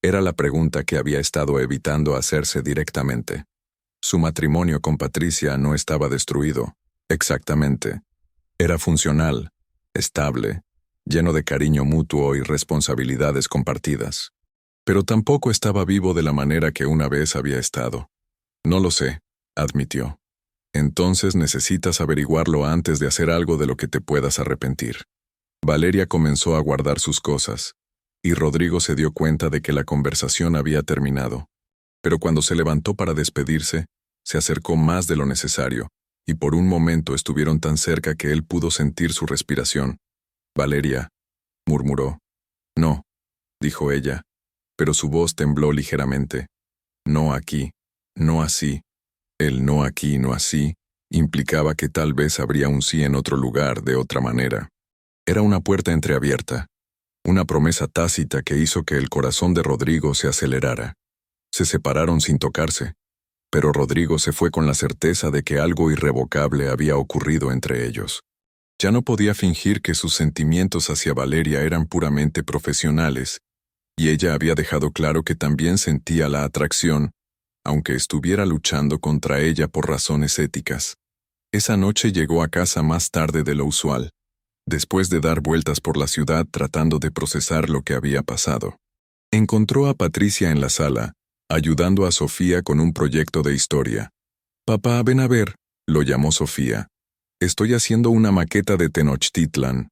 S1: Era la pregunta que había estado evitando hacerse directamente. Su matrimonio con Patricia no estaba destruido, exactamente. Era funcional, estable, lleno de cariño mutuo y responsabilidades compartidas. Pero tampoco estaba vivo de la manera que una vez había estado. No lo sé, admitió. Entonces necesitas averiguarlo antes de hacer algo de lo que te puedas arrepentir. Valeria comenzó a guardar sus cosas, y Rodrigo se dio cuenta de que la conversación había terminado. Pero cuando se levantó para despedirse, se acercó más de lo necesario, y por un momento estuvieron tan cerca que él pudo sentir su respiración. Valeria, murmuró. No, dijo ella, pero su voz tembló ligeramente. No aquí, no así. El no aquí, no así, implicaba que tal vez habría un sí en otro lugar, de otra manera. Era una puerta entreabierta, una promesa tácita que hizo que el corazón de Rodrigo se acelerara. Se separaron sin tocarse, pero Rodrigo se fue con la certeza de que algo irrevocable había ocurrido entre ellos. Ya no podía fingir que sus sentimientos hacia Valeria eran puramente profesionales, y ella había dejado claro que también sentía la atracción, aunque estuviera luchando contra ella por razones éticas. Esa noche llegó a casa más tarde de lo usual, después de dar vueltas por la ciudad tratando de procesar lo que había pasado. Encontró a Patricia en la sala, ayudando a Sofía con un proyecto de historia. «Papá, ven a ver», lo llamó Sofía. «Estoy haciendo una maqueta de Tenochtitlan».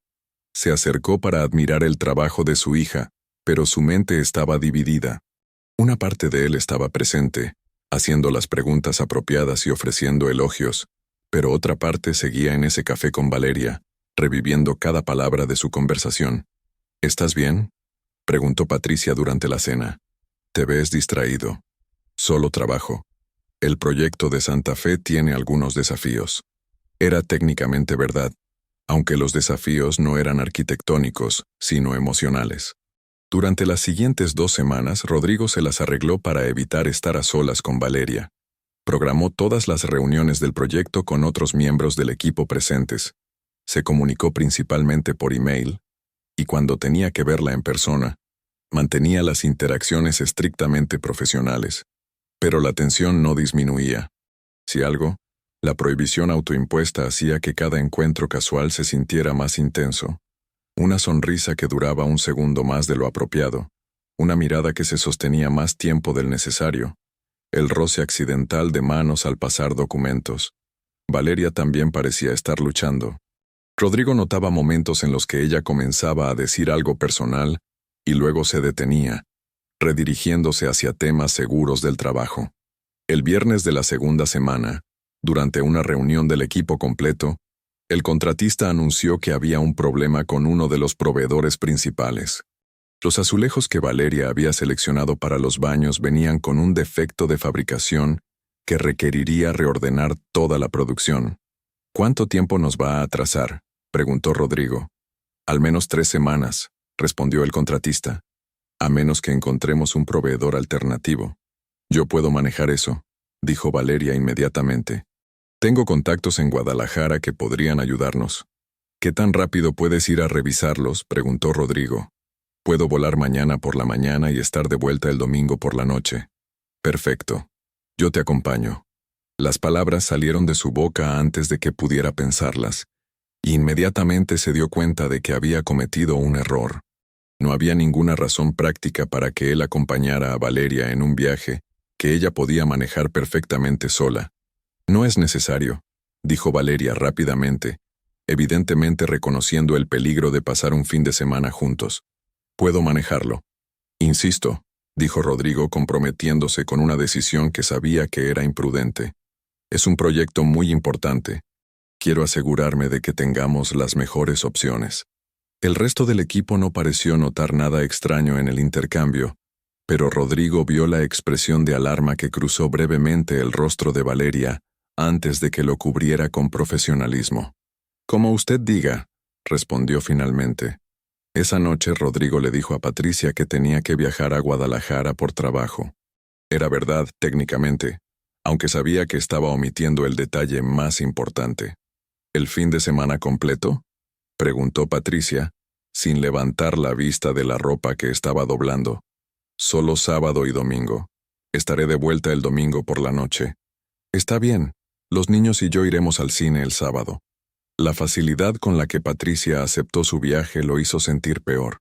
S1: Se acercó para admirar el trabajo de su hija, pero su mente estaba dividida. Una parte de él estaba presente, haciendo las preguntas apropiadas y ofreciendo elogios, pero otra parte seguía en ese café con Valeria, reviviendo cada palabra de su conversación. «¿Estás bien?», preguntó Patricia durante la cena. «Te ves distraído». «Solo trabajo. El proyecto de Santa Fe tiene algunos desafíos». Era técnicamente verdad, aunque los desafíos no eran arquitectónicos, sino emocionales. Durante las siguientes 2 semanas, Rodrigo se las arregló para evitar estar a solas con Valeria. Programó todas las reuniones del proyecto con otros miembros del equipo presentes. Se comunicó principalmente por email, y cuando tenía que verla en persona, mantenía las interacciones estrictamente profesionales. Pero la tensión no disminuía. Si algo, la prohibición autoimpuesta hacía que cada encuentro casual se sintiera más intenso. Una sonrisa que duraba un segundo más de lo apropiado, una mirada que se sostenía más tiempo del necesario, el roce accidental de manos al pasar documentos. Valeria también parecía estar luchando. Rodrigo notaba momentos en los que ella comenzaba a decir algo personal y luego se detenía, redirigiéndose hacia temas seguros del trabajo. El viernes de la segunda semana, durante una reunión del equipo completo, el contratista anunció que había un problema con uno de los proveedores principales. Los azulejos que Valeria había seleccionado para los baños venían con un defecto de fabricación que requeriría reordenar toda la producción. «¿Cuánto tiempo nos va a atrasar?», preguntó Rodrigo. «Al menos 3 semanas», respondió el contratista. «A menos que encontremos un proveedor alternativo». «Yo puedo manejar eso», dijo Valeria inmediatamente. «Tengo contactos en Guadalajara que podrían ayudarnos». «¿Qué tan rápido puedes ir a revisarlos?», preguntó Rodrigo. «Puedo volar mañana por la mañana y estar de vuelta el domingo por la noche». «Perfecto. Yo te acompaño». Las palabras salieron de su boca antes de que pudiera pensarlas, y inmediatamente se dio cuenta de que había cometido un error. No había ninguna razón práctica para que él acompañara a Valeria en un viaje que ella podía manejar perfectamente sola. «No es necesario», dijo Valeria rápidamente, evidentemente reconociendo el peligro de pasar un fin de semana juntos. «Puedo manejarlo». «Insisto», dijo Rodrigo comprometiéndose con una decisión que sabía que era imprudente. «Es un proyecto muy importante. Quiero asegurarme de que tengamos las mejores opciones». El resto del equipo no pareció notar nada extraño en el intercambio, pero Rodrigo vio la expresión de alarma que cruzó brevemente el rostro de Valeria antes de que lo cubriera con profesionalismo. «Como usted diga», respondió finalmente. Esa noche Rodrigo le dijo a Patricia que tenía que viajar a Guadalajara por trabajo. Era verdad, técnicamente, aunque sabía que estaba omitiendo el detalle más importante. «¿El fin de semana completo?», preguntó Patricia, sin levantar la vista de la ropa que estaba doblando. «Solo sábado y domingo. Estaré de vuelta el domingo por la noche». «Está bien. Los niños y yo iremos al cine el sábado». La facilidad con la que Patricia aceptó su viaje lo hizo sentir peor.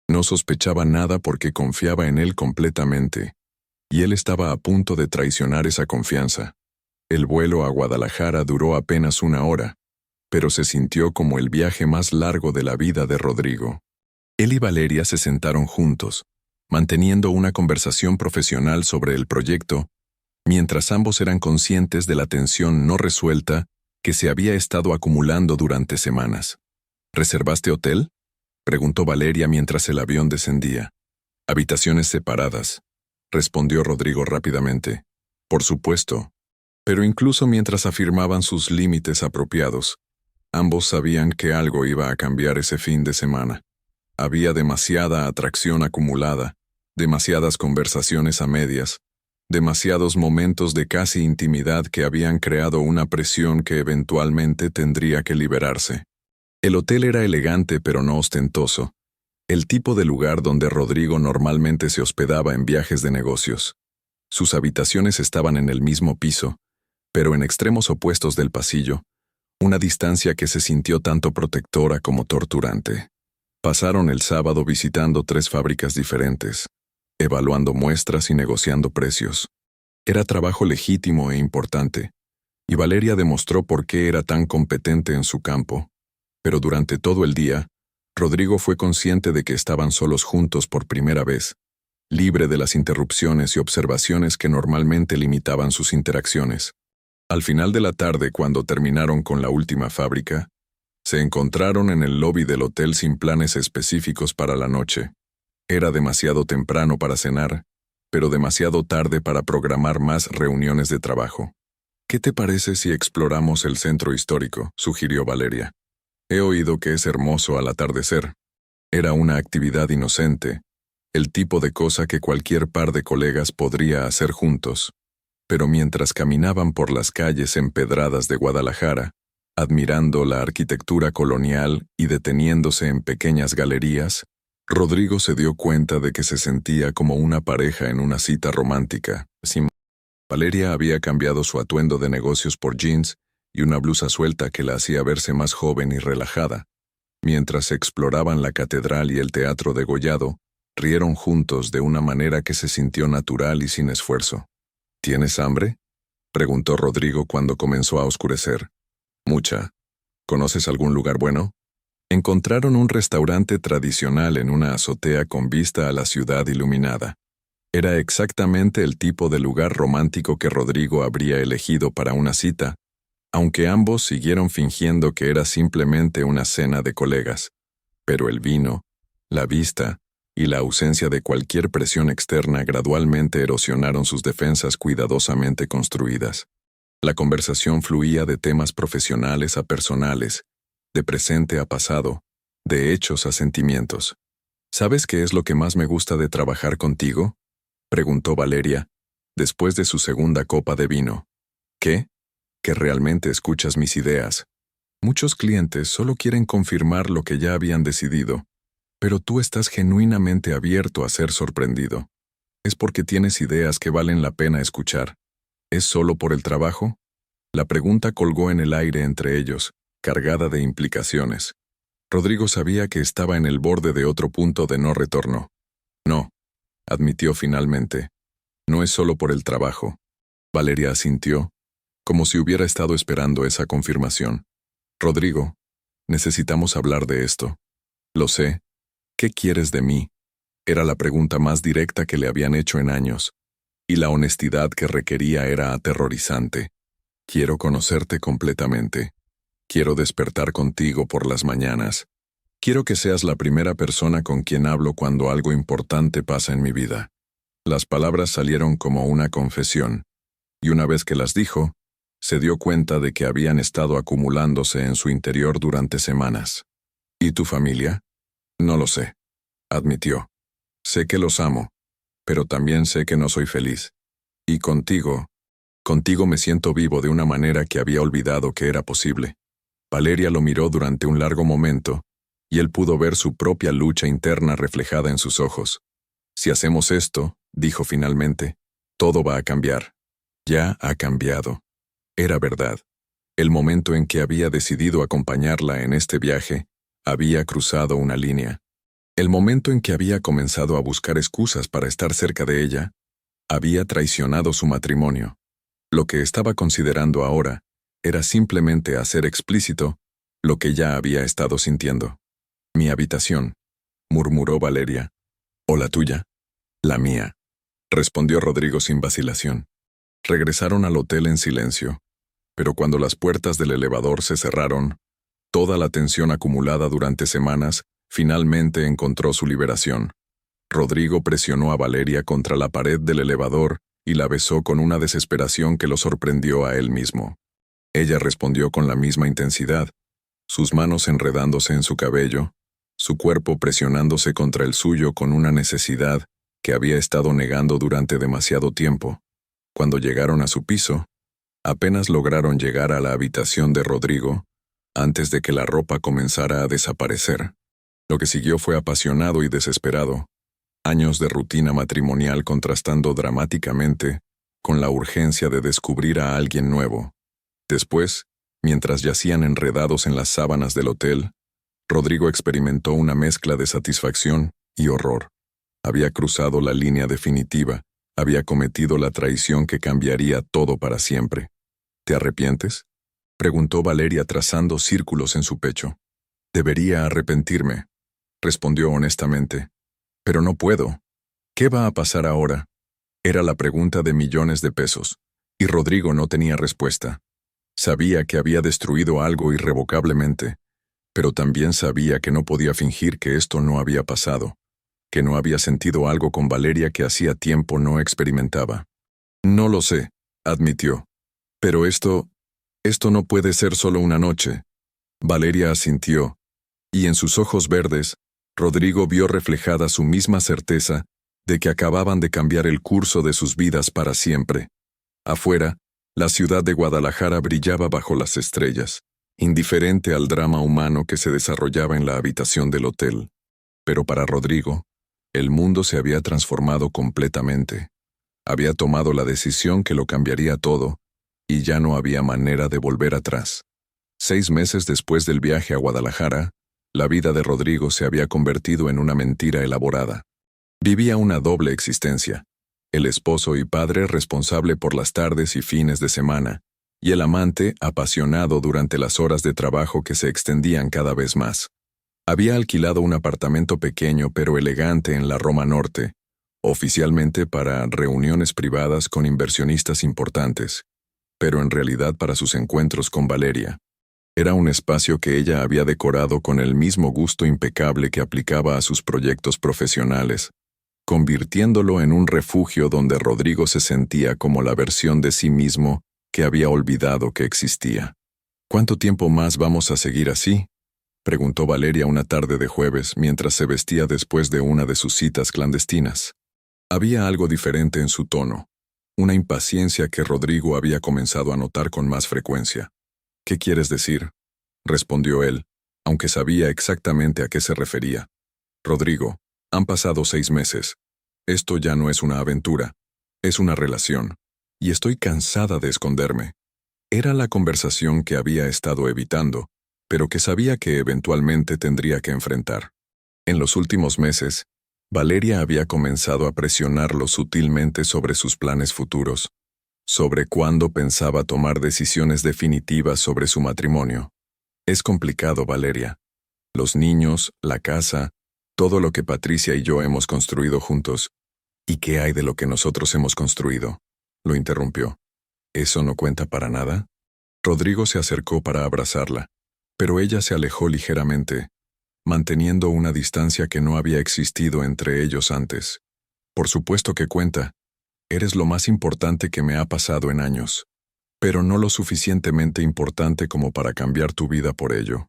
S1: No sospechaba nada porque confiaba en él completamente, y él estaba a punto de traicionar esa confianza. El vuelo a Guadalajara duró apenas 1 hora, pero se sintió como el viaje más largo de la vida de Rodrigo. Él y Valeria se sentaron juntos, manteniendo una conversación profesional sobre el proyecto, mientras ambos eran conscientes de la tensión no resuelta que se había estado acumulando durante semanas. «¿Reservaste hotel?», preguntó Valeria mientras el avión descendía. «Habitaciones separadas», respondió Rodrigo rápidamente. «Por supuesto». Pero incluso mientras afirmaban sus límites apropiados, ambos sabían que algo iba a cambiar ese fin de semana. Había demasiada atracción acumulada, demasiadas conversaciones a medias, demasiados momentos de casi intimidad que habían creado una presión que eventualmente tendría que liberarse. El hotel era elegante pero no ostentoso, el tipo de lugar donde Rodrigo normalmente se hospedaba en viajes de negocios. Sus habitaciones estaban en el mismo piso, pero en extremos opuestos del pasillo, una distancia que se sintió tanto protectora como torturante. Pasaron el sábado visitando 3 fábricas diferentes, evaluando muestras y negociando precios. Era trabajo legítimo e importante, y Valeria demostró por qué era tan competente en su campo. Pero durante todo el día, Rodrigo fue consciente de que estaban solos juntos por primera vez, libre de las interrupciones y observaciones que normalmente limitaban sus interacciones. Al final de la tarde, cuando terminaron con la última fábrica, se encontraron en el lobby del hotel sin planes específicos para la noche. Era demasiado temprano para cenar, pero demasiado tarde para programar más reuniones de trabajo. «¿Qué te parece si exploramos el centro histórico?», sugirió Valeria. «He oído que es hermoso al atardecer». Era una actividad inocente, el tipo de cosa que cualquier par de colegas podría hacer juntos. Pero mientras caminaban por las calles empedradas de Guadalajara, admirando la arquitectura colonial y deteniéndose en pequeñas galerías, Rodrigo se dio cuenta de que se sentía como una pareja en una cita romántica. Valeria había cambiado su atuendo de negocios por jeans y una blusa suelta que la hacía verse más joven y relajada. Mientras exploraban la catedral y el teatro degollado, rieron juntos de una manera que se sintió natural y sin esfuerzo. «¿Tienes hambre?», preguntó Rodrigo cuando comenzó a oscurecer. «Mucha. ¿Conoces algún lugar bueno?». Encontraron un restaurante tradicional en una azotea con vista a la ciudad iluminada. Era exactamente el tipo de lugar romántico que Rodrigo habría elegido para una cita, aunque ambos siguieron fingiendo que era simplemente una cena de colegas. Pero el vino, la vista y la ausencia de cualquier presión externa gradualmente erosionaron sus defensas cuidadosamente construidas. La conversación fluía de temas profesionales a personales, de presente a pasado, de hechos a sentimientos. «¿Sabes qué es lo que más me gusta de trabajar contigo?», preguntó Valeria, después de su segunda copa de vino. «¿Qué?». «Que realmente escuchas mis ideas. Muchos clientes solo quieren confirmar lo que ya habían decidido, pero tú estás genuinamente abierto a ser sorprendido. Es porque tienes ideas que valen la pena escuchar. ¿Es solo por el trabajo?». La pregunta colgó en el aire entre ellos, cargada de implicaciones. Rodrigo sabía que estaba en el borde de otro punto de no retorno. No, admitió finalmente. No es solo por el trabajo. Valeria asintió, como si hubiera estado esperando esa confirmación. Rodrigo, necesitamos hablar de esto. Lo sé. ¿Qué quieres de mí? Era la pregunta más directa que le habían hecho en años, y la honestidad que requería era aterrorizante. Quiero conocerte completamente. Quiero despertar contigo por las mañanas. Quiero que seas la primera persona con quien hablo cuando algo importante pasa en mi vida. Las palabras salieron como una confesión, y una vez que las dijo, se dio cuenta de que habían estado acumulándose en su interior durante semanas. ¿Y tu familia? No lo sé, admitió. Sé que los amo, pero también sé que no soy feliz. Y contigo me siento vivo de una manera que había olvidado que era posible. Valeria lo miró durante un largo momento, y él pudo ver su propia lucha interna reflejada en sus ojos. Si hacemos esto, dijo finalmente, todo va a cambiar. Ya ha cambiado. Era verdad. El momento en que había decidido acompañarla en este viaje, había cruzado una línea. El momento en que había comenzado a buscar excusas para estar cerca de ella, había traicionado su matrimonio. Lo que estaba considerando ahora era simplemente hacer explícito lo que ya había estado sintiendo. Mi habitación, murmuró Valeria. ¿O la tuya? La mía, respondió Rodrigo sin vacilación. Regresaron al hotel en silencio, pero cuando las puertas del elevador se cerraron, toda la tensión acumulada durante semanas finalmente encontró su liberación. Rodrigo presionó a Valeria contra la pared del elevador y la besó con una desesperación que lo sorprendió a él mismo. Ella respondió con la misma intensidad, sus manos enredándose en su cabello, su cuerpo presionándose contra el suyo con una necesidad que había estado negando durante demasiado tiempo. Cuando llegaron a su piso, apenas lograron llegar a la habitación de Rodrigo antes de que la ropa comenzara a desaparecer. Lo que siguió fue apasionado y desesperado, años de rutina matrimonial contrastando dramáticamente con la urgencia de descubrir a alguien nuevo. Después, mientras yacían enredados en las sábanas del hotel, Rodrigo experimentó una mezcla de satisfacción y horror. Había cruzado la línea definitiva, había cometido la traición que cambiaría todo para siempre. ¿Te arrepientes?, preguntó Valeria trazando círculos en su pecho. Debería arrepentirme, respondió honestamente. Pero no puedo. ¿Qué va a pasar ahora? Era la pregunta de millones de pesos, y Rodrigo no tenía respuesta. Sabía que había destruido algo irrevocablemente, pero también sabía que no podía fingir que esto no había pasado, que no había sentido algo con Valeria que hacía tiempo no experimentaba. No lo sé, admitió. Pero esto no puede ser solo una noche. Valeria asintió, y en sus ojos verdes, Rodrigo vio reflejada su misma certeza de que acababan de cambiar el curso de sus vidas para siempre. Afuera, la ciudad de Guadalajara brillaba bajo las estrellas, indiferente al drama humano que se desarrollaba en la habitación del hotel. Pero para Rodrigo, el mundo se había transformado completamente. Había tomado la decisión que lo cambiaría todo, y ya no había manera de volver atrás. 6 meses después del viaje a Guadalajara, la vida de Rodrigo se había convertido en una mentira elaborada. Vivía una doble existencia: el esposo y padre responsable por las tardes y fines de semana, y el amante apasionado durante las horas de trabajo que se extendían cada vez más. Había alquilado un apartamento pequeño pero elegante en la Roma Norte, oficialmente para reuniones privadas con inversionistas importantes, pero en realidad para sus encuentros con Valeria. Era un espacio que ella había decorado con el mismo gusto impecable que aplicaba a sus proyectos profesionales, convirtiéndolo en un refugio donde Rodrigo se sentía como la versión de sí mismo que había olvidado que existía. ¿Cuánto tiempo más vamos a seguir así?, preguntó Valeria una tarde de jueves mientras se vestía después de una de sus citas clandestinas. Había algo diferente en su tono, una impaciencia que Rodrigo había comenzado a notar con más frecuencia. ¿Qué quieres decir?, respondió él, aunque sabía exactamente a qué se refería. Rodrigo, han pasado 6 meses. Esto ya no es una aventura, es una relación, y estoy cansada de esconderme. Era la conversación que había estado evitando, pero que sabía que eventualmente tendría que enfrentar. En los últimos meses, Valeria había comenzado a presionarlo sutilmente sobre sus planes futuros, sobre cuándo pensaba tomar decisiones definitivas sobre su matrimonio. Es complicado, Valeria. Los niños, la casa, todo lo que Patricia y yo hemos construido juntos. ¿Y qué hay de lo que nosotros hemos construido? Lo interrumpió. ¿Eso no cuenta para nada? Rodrigo se acercó para abrazarla, pero ella se alejó ligeramente, manteniendo una distancia que no había existido entre ellos antes. Por supuesto que cuenta. Eres lo más importante que me ha pasado en años, pero no lo suficientemente importante como para cambiar tu vida por ello.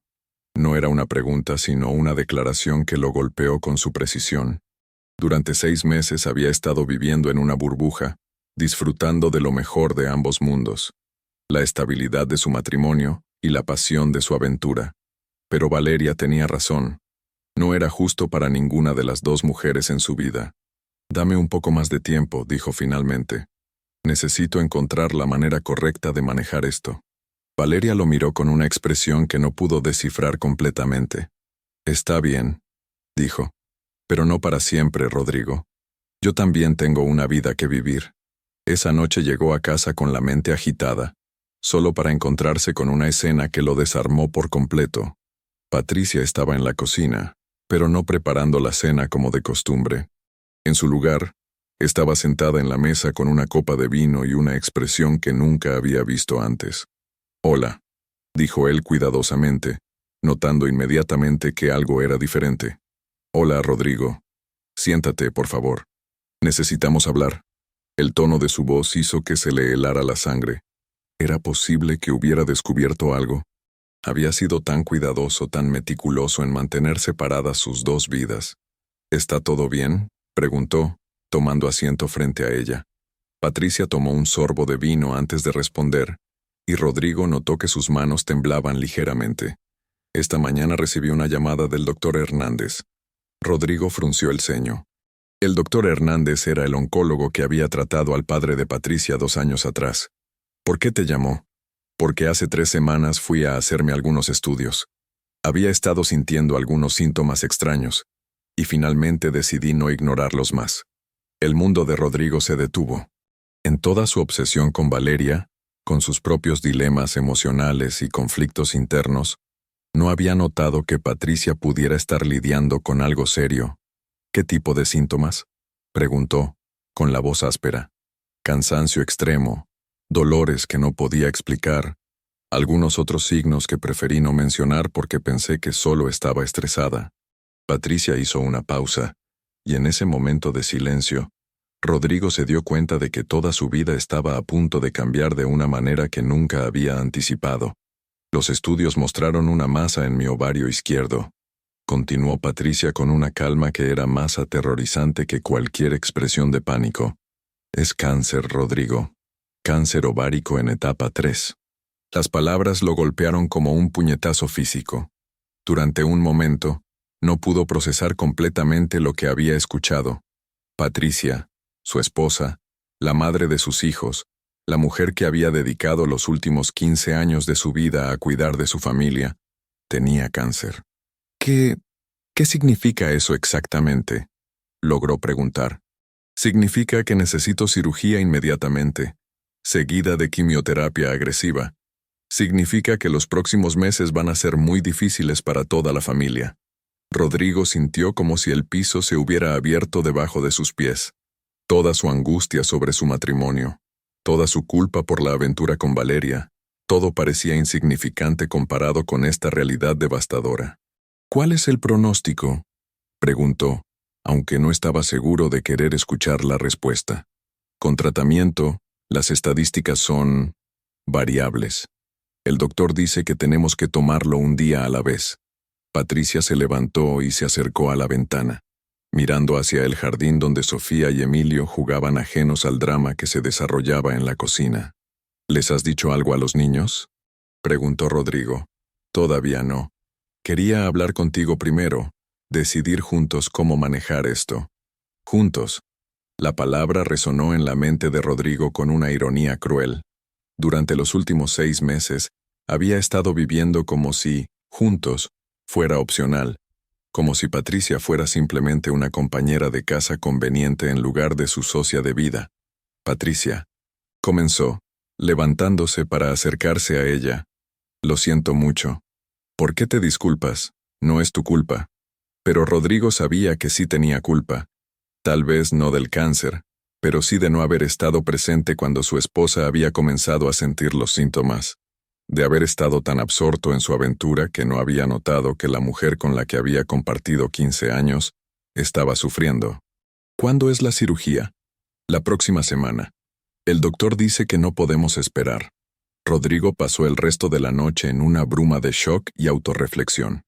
S1: No era una pregunta, sino una declaración que lo golpeó con su precisión. Durante 6 meses había estado viviendo en una burbuja, disfrutando de lo mejor de ambos mundos, la estabilidad de su matrimonio y la pasión de su aventura. Pero Valeria tenía razón. No era justo para ninguna de las dos mujeres en su vida. Dame un poco más de tiempo, dijo finalmente. Necesito encontrar la manera correcta de manejar esto. Valeria lo miró con una expresión que no pudo descifrar completamente. Está bien, dijo. Pero no para siempre, Rodrigo. Yo también tengo una vida que vivir. Esa noche llegó a casa con la mente agitada, solo para encontrarse con una escena que lo desarmó por completo. Patricia estaba en la cocina, pero no preparando la cena como de costumbre. En su lugar, estaba sentada en la mesa con una copa de vino y una expresión que nunca había visto antes. «Hola», dijo él cuidadosamente, notando inmediatamente que algo era diferente. «Hola, Rodrigo. Siéntate, por favor. Necesitamos hablar». El tono de su voz hizo que se le helara la sangre. ¿Era posible que hubiera descubierto algo? Había sido tan cuidadoso, tan meticuloso en mantener separadas sus dos vidas. «¿Está todo bien?», preguntó, tomando asiento frente a ella. Patricia tomó un sorbo de vino antes de responder, y Rodrigo notó que sus manos temblaban ligeramente. Esta mañana recibí una llamada del doctor Hernández. Rodrigo frunció el ceño. El doctor Hernández era el oncólogo que había tratado al padre de Patricia 2 años atrás. ¿Por qué te llamó? Porque hace 3 semanas fui a hacerme algunos estudios. Había estado sintiendo algunos síntomas extraños, y finalmente decidí no ignorarlos más. El mundo de Rodrigo se detuvo. En toda su obsesión con Valeria, con sus propios dilemas emocionales y conflictos internos, no había notado que Patricia pudiera estar lidiando con algo serio. ¿Qué tipo de síntomas?, preguntó, con la voz áspera. Cansancio extremo, dolores que no podía explicar, algunos otros signos que preferí no mencionar porque pensé que solo estaba estresada. Patricia hizo una pausa, y en ese momento de silencio, Rodrigo se dio cuenta de que toda su vida estaba a punto de cambiar de una manera que nunca había anticipado. Los estudios mostraron una masa en mi ovario izquierdo. Continuó Patricia con una calma que era más aterrorizante que cualquier expresión de pánico. Es cáncer, Rodrigo. Cáncer ovárico en etapa 3. Las palabras lo golpearon como un puñetazo físico. Durante un momento, no pudo procesar completamente lo que había escuchado. Patricia, su esposa, la madre de sus hijos, la mujer que había dedicado los últimos 15 años de su vida a cuidar de su familia, tenía cáncer. ¿Qué significa eso exactamente?, logró preguntar. Significa que necesito cirugía inmediatamente, seguida de quimioterapia agresiva. Significa que los próximos meses van a ser muy difíciles para toda la familia. Rodrigo sintió como si el piso se hubiera abierto debajo de sus pies. Toda su angustia sobre su matrimonio, toda su culpa por la aventura con Valeria, todo parecía insignificante comparado con esta realidad devastadora. ¿Cuál es el pronóstico?, preguntó, aunque no estaba seguro de querer escuchar la respuesta. Con tratamiento, las estadísticas son variables. El doctor dice que tenemos que tomarlo un día a la vez. Patricia se levantó y se acercó a la ventana, mirando hacia el jardín donde Sofía y Emilio jugaban ajenos al drama que se desarrollaba en la cocina. ¿Les has dicho algo a los niños?, preguntó Rodrigo. Todavía no. Quería hablar contigo primero, decidir juntos cómo manejar esto. Juntos. La palabra resonó en la mente de Rodrigo con una ironía cruel. Durante los últimos 6 meses, había estado viviendo como si, juntos, fuera opcional, como si Patricia fuera simplemente una compañera de casa conveniente en lugar de su socia de vida. Patricia, comenzó, levantándose para acercarse a ella. Lo siento mucho. ¿Por qué te disculpas? No es tu culpa. Pero Rodrigo sabía que sí tenía culpa. Tal vez no del cáncer, pero sí de no haber estado presente cuando su esposa había comenzado a sentir los síntomas. De haber estado tan absorto en su aventura que no había notado que la mujer con la que había compartido 15 años estaba sufriendo. ¿Cuándo es la cirugía? La próxima semana. El doctor dice que no podemos esperar. Rodrigo pasó el resto de la noche en una bruma de shock y autorreflexión.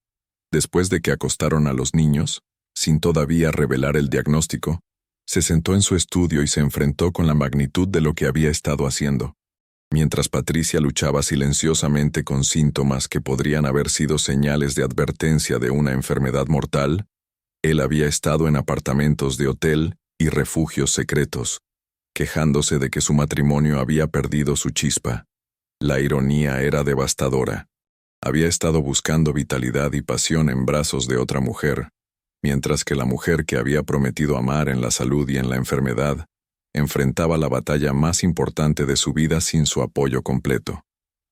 S1: Después de que acostaron a los niños, sin todavía revelar el diagnóstico, se sentó en su estudio y se enfrentó con la magnitud de lo que había estado haciendo. Mientras Patricia luchaba silenciosamente con síntomas que podrían haber sido señales de advertencia de una enfermedad mortal, él había estado en apartamentos de hotel y refugios secretos, quejándose de que su matrimonio había perdido su chispa. La ironía era devastadora. Había estado buscando vitalidad y pasión en brazos de otra mujer, mientras que la mujer que había prometido amar en la salud y en la enfermedad enfrentaba la batalla más importante de su vida sin su apoyo completo.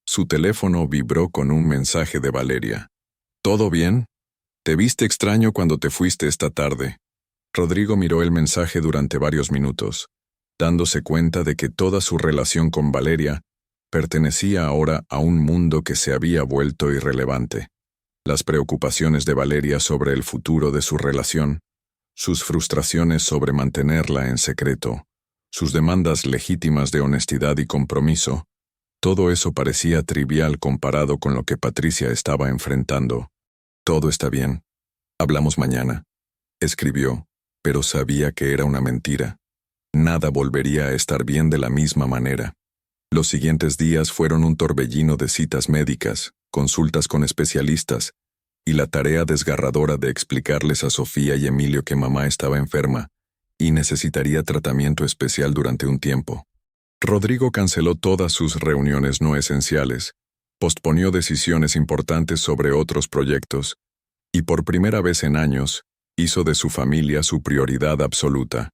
S1: Su teléfono vibró con un mensaje de Valeria. ¿Todo bien? Te viste extraño cuando te fuiste esta tarde. Rodrigo miró el mensaje durante varios minutos, dándose cuenta de que toda su relación con Valeria pertenecía ahora a un mundo que se había vuelto irrelevante. Las preocupaciones de Valeria sobre el futuro de su relación, sus frustraciones sobre mantenerla en secreto, sus demandas legítimas de honestidad y compromiso, todo eso parecía trivial comparado con lo que Patricia estaba enfrentando. Todo está bien. Hablamos mañana. Escribió, pero sabía que era una mentira. Nada volvería a estar bien de la misma manera. Los siguientes días fueron un torbellino de citas médicas, consultas con especialistas, y la tarea desgarradora de explicarles a Sofía y Emilio que mamá estaba enferma y necesitaría tratamiento especial durante un tiempo. Rodrigo canceló todas sus reuniones no esenciales, posponió decisiones importantes sobre otros proyectos, y por primera vez en años, hizo de su familia su prioridad absoluta.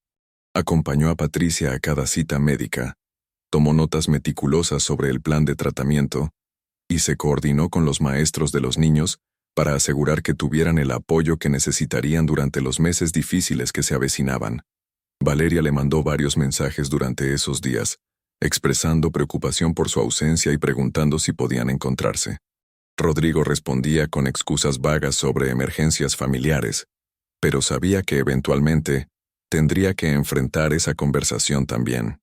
S1: Acompañó a Patricia a cada cita médica, tomó notas meticulosas sobre el plan de tratamiento, y se coordinó con los maestros de los niños para asegurar que tuvieran el apoyo que necesitarían durante los meses difíciles que se avecinaban. Valeria le mandó varios mensajes durante esos días, expresando preocupación por su ausencia y preguntando si podían encontrarse. Rodrigo respondía con excusas vagas sobre emergencias familiares, pero sabía que eventualmente tendría que enfrentar esa conversación también.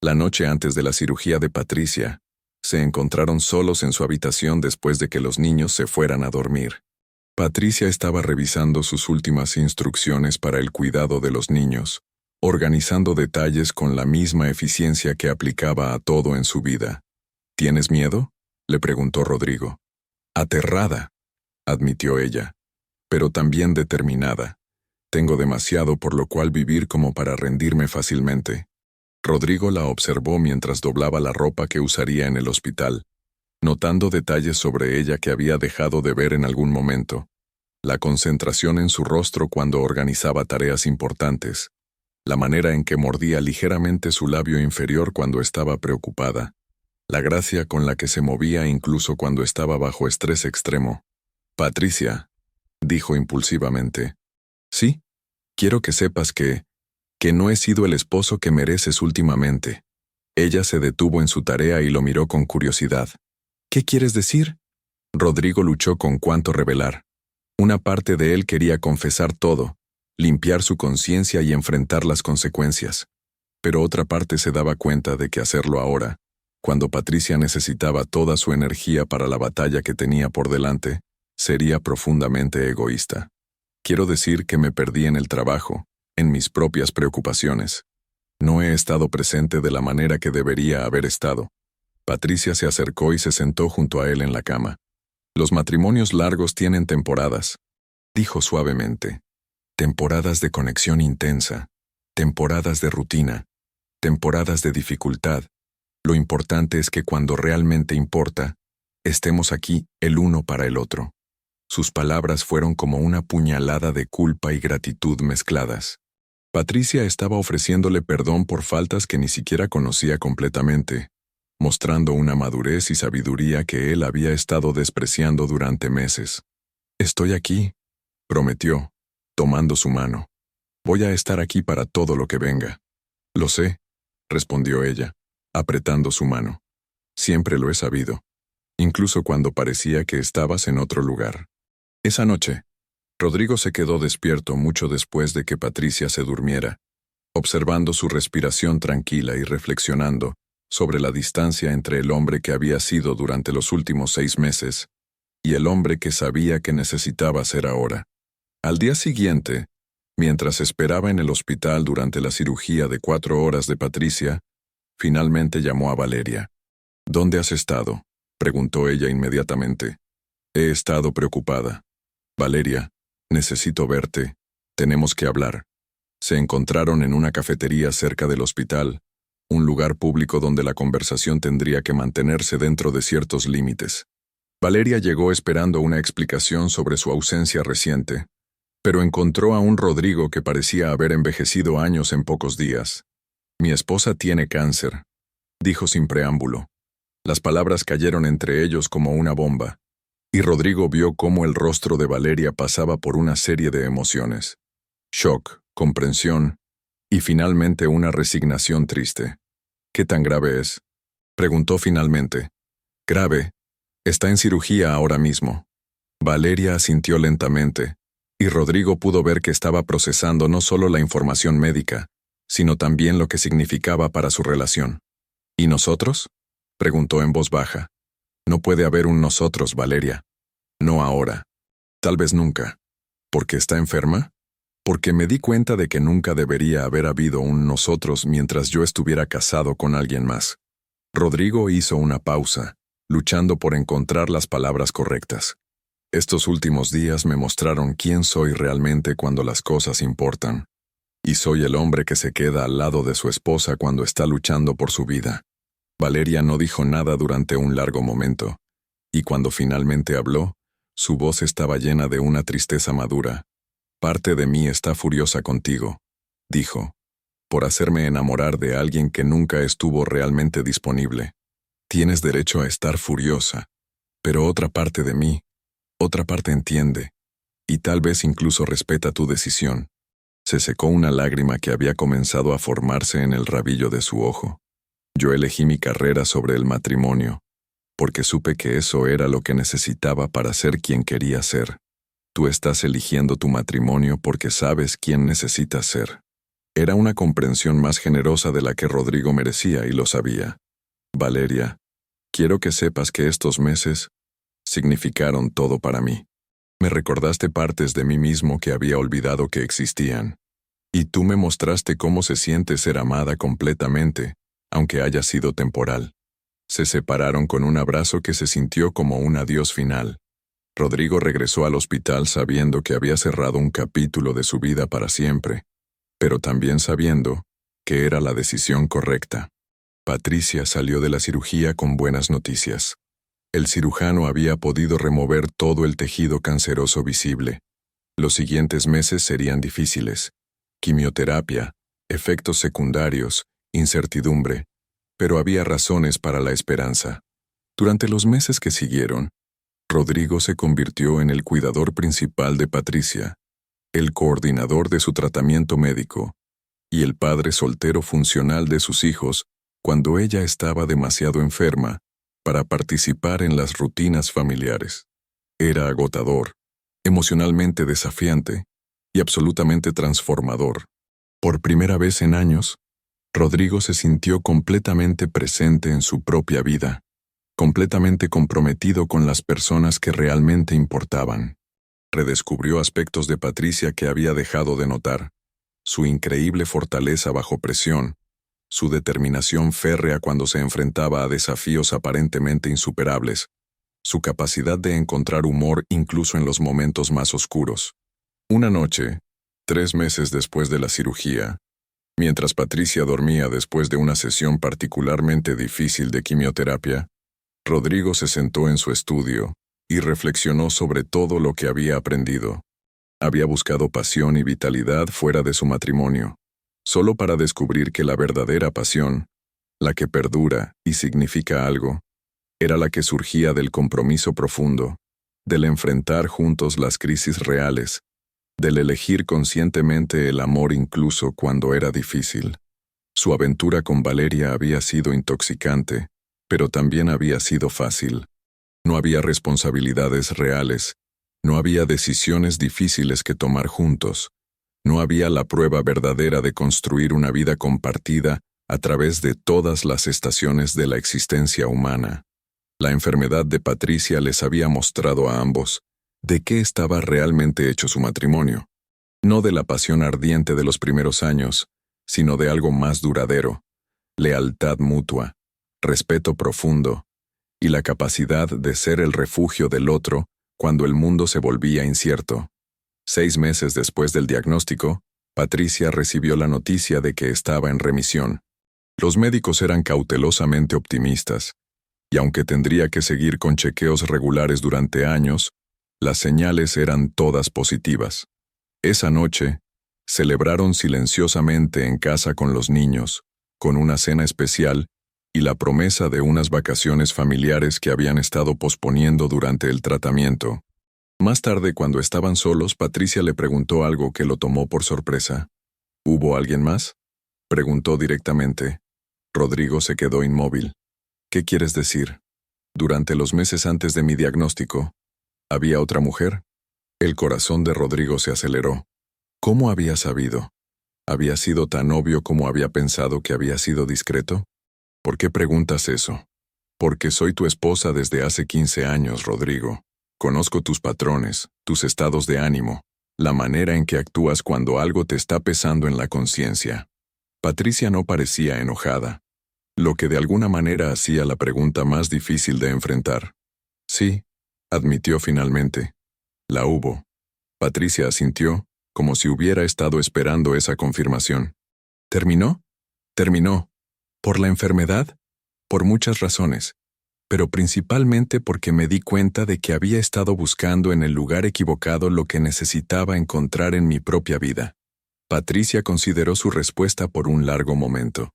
S1: La noche antes de la cirugía de Patricia, se encontraron solos en su habitación después de que los niños se fueran a dormir. Patricia estaba revisando sus últimas instrucciones para el cuidado de los niños, organizando detalles con la misma eficiencia que aplicaba a todo en su vida. ¿Tienes miedo?, le preguntó Rodrigo. Aterrada, admitió ella, pero también determinada. Tengo demasiado por lo cual vivir como para rendirme fácilmente. Rodrigo la observó mientras doblaba la ropa que usaría en el hospital, notando detalles sobre ella que había dejado de ver en algún momento. La concentración en su rostro cuando organizaba tareas importantes, la manera en que mordía ligeramente su labio inferior cuando estaba preocupada, la gracia con la que se movía incluso cuando estaba bajo estrés extremo. Patricia, dijo impulsivamente. Sí, quiero que sepas que no he sido el esposo que mereces últimamente. Ella se detuvo en su tarea y lo miró con curiosidad. ¿Qué quieres decir? Rodrigo luchó con cuánto revelar. Una parte de él quería confesar todo, limpiar su conciencia y enfrentar las consecuencias. Pero otra parte se daba cuenta de que hacerlo ahora, cuando Patricia necesitaba toda su energía para la batalla que tenía por delante, sería profundamente egoísta. Quiero decir que me perdí en el trabajo, en mis propias preocupaciones. No he estado presente de la manera que debería haber estado. Patricia se acercó y se sentó junto a él en la cama. Los matrimonios largos tienen temporadas, dijo suavemente. Temporadas de conexión intensa, temporadas de rutina, temporadas de dificultad. Lo importante es que cuando realmente importa, estemos aquí el uno para el otro. Sus palabras fueron como una puñalada de culpa y gratitud mezcladas. Patricia estaba ofreciéndole perdón por faltas que ni siquiera conocía completamente, mostrando una madurez y sabiduría que él había estado despreciando durante meses. «Estoy aquí», prometió, tomando su mano. «Voy a estar aquí para todo lo que venga». «Lo sé», respondió ella, apretando su mano. «Siempre lo he sabido, incluso cuando parecía que estabas en otro lugar». Esa noche, Rodrigo se quedó despierto mucho después de que Patricia se durmiera, observando su respiración tranquila y reflexionando sobre la distancia entre el hombre que había sido durante los últimos 6 meses y el hombre que sabía que necesitaba ser ahora. Al día siguiente, mientras esperaba en el hospital durante la cirugía de 4 horas de Patricia, finalmente llamó a Valeria. «¿Dónde has estado?», preguntó ella inmediatamente. «He estado preocupada». «Valeria, necesito verte. Tenemos que hablar». Se encontraron en una cafetería cerca del hospital, un lugar público donde la conversación tendría que mantenerse dentro de ciertos límites. Valeria llegó esperando una explicación sobre su ausencia reciente, pero encontró a un Rodrigo que parecía haber envejecido años en pocos días. «Mi esposa tiene cáncer», dijo sin preámbulo. Las palabras cayeron entre ellos como una bomba, y Rodrigo vio cómo el rostro de Valeria pasaba por una serie de emociones. Shock, comprensión y finalmente una resignación triste. «¿Qué tan grave es?», preguntó finalmente. «Grave. Está en cirugía ahora mismo». Valeria asintió lentamente, y Rodrigo pudo ver que estaba procesando no solo la información médica, sino también lo que significaba para su relación. «¿Y nosotros?», preguntó en voz baja. «No puede haber un nosotros, Valeria. No ahora. Tal vez nunca». «¿Porque está enferma?». «Porque me di cuenta de que nunca debería haber habido un nosotros mientras yo estuviera casado con alguien más». Rodrigo hizo una pausa, luchando por encontrar las palabras correctas. «Estos últimos días me mostraron quién soy realmente cuando las cosas importan. Y soy el hombre que se queda al lado de su esposa cuando está luchando por su vida». Valeria no dijo nada durante un largo momento, y cuando finalmente habló, su voz estaba llena de una tristeza madura. «Parte de mí está furiosa contigo», dijo, «por hacerme enamorar de alguien que nunca estuvo realmente disponible. Tienes derecho a estar furiosa, pero otra parte de mí, otra parte entiende, y tal vez incluso respeta tu decisión». Se secó una lágrima que había comenzado a formarse en el rabillo de su ojo. «Yo elegí mi carrera sobre el matrimonio, porque supe que eso era lo que necesitaba para ser quien quería ser. Tú estás eligiendo tu matrimonio porque sabes quién necesitas ser». Era una comprensión más generosa de la que Rodrigo merecía y lo sabía. «Valeria, quiero que sepas que estos meses significaron todo para mí. Me recordaste partes de mí mismo que había olvidado que existían. Y tú me mostraste cómo se siente ser amada completamente, aunque haya sido temporal». Se separaron con un abrazo que se sintió como un adiós final. Rodrigo regresó al hospital sabiendo que había cerrado un capítulo de su vida para siempre, pero también sabiendo que era la decisión correcta. Patricia salió de la cirugía con buenas noticias. El cirujano había podido remover todo el tejido canceroso visible. Los siguientes meses serían difíciles. Quimioterapia, efectos secundarios, incertidumbre, pero había razones para la esperanza. Durante los meses que siguieron, Rodrigo se convirtió en el cuidador principal de Patricia, el coordinador de su tratamiento médico, y el padre soltero funcional de sus hijos cuando ella estaba demasiado enferma para participar en las rutinas familiares. Era agotador, emocionalmente desafiante y absolutamente transformador. Por primera vez en años, Rodrigo se sintió completamente presente en su propia vida, completamente comprometido con las personas que realmente importaban. Redescubrió aspectos de Patricia que había dejado de notar: su increíble fortaleza bajo presión, su determinación férrea cuando se enfrentaba a desafíos aparentemente insuperables, su capacidad de encontrar humor incluso en los momentos más oscuros. Una noche, 3 meses después de la cirugía, mientras Patricia dormía después de una sesión particularmente difícil de quimioterapia, Rodrigo se sentó en su estudio, y reflexionó sobre todo lo que había aprendido. Había buscado pasión y vitalidad fuera de su matrimonio, solo para descubrir que la verdadera pasión, la que perdura y significa algo, era la que surgía del compromiso profundo, del enfrentar juntos las crisis reales, del elegir conscientemente el amor incluso cuando era difícil. Su aventura con Valeria había sido intoxicante, pero también había sido fácil. No había responsabilidades reales, no había decisiones difíciles que tomar juntos, no había la prueba verdadera de construir una vida compartida a través de todas las estaciones de la existencia humana. La enfermedad de Patricia les había mostrado a ambos de qué estaba realmente hecho su matrimonio. No de la pasión ardiente de los primeros años, sino de algo más duradero, lealtad mutua, respeto profundo, y la capacidad de ser el refugio del otro cuando el mundo se volvía incierto. 6 meses después del diagnóstico, Patricia recibió la noticia de que estaba en remisión. Los médicos eran cautelosamente optimistas, y aunque tendría que seguir con chequeos regulares durante años, las señales eran todas positivas. Esa noche, celebraron silenciosamente en casa con los niños, con una cena especial y la promesa de unas vacaciones familiares que habían estado posponiendo durante el tratamiento. Más tarde, cuando estaban solos, Patricia le preguntó algo que lo tomó por sorpresa. ¿Hubo alguien más?, preguntó directamente. Rodrigo se quedó inmóvil. ¿Qué quieres decir? Durante los meses antes de mi diagnóstico, ¿había otra mujer? El corazón de Rodrigo se aceleró. ¿Cómo había sabido? ¿Había sido tan obvio como había pensado que había sido discreto? ¿Por qué preguntas eso? Porque soy tu esposa desde hace 15 años, Rodrigo. Conozco tus patrones, tus estados de ánimo, la manera en que actúas cuando algo te está pesando en la conciencia. Patricia no parecía enojada, lo que de alguna manera hacía la pregunta más difícil de enfrentar. Sí, admitió finalmente. La hubo. Patricia asintió, como si hubiera estado esperando esa confirmación. ¿Terminó? Terminó. ¿Por la enfermedad? Por muchas razones, pero principalmente porque me di cuenta de que había estado buscando en el lugar equivocado lo que necesitaba encontrar en mi propia vida. Patricia consideró su respuesta por un largo momento.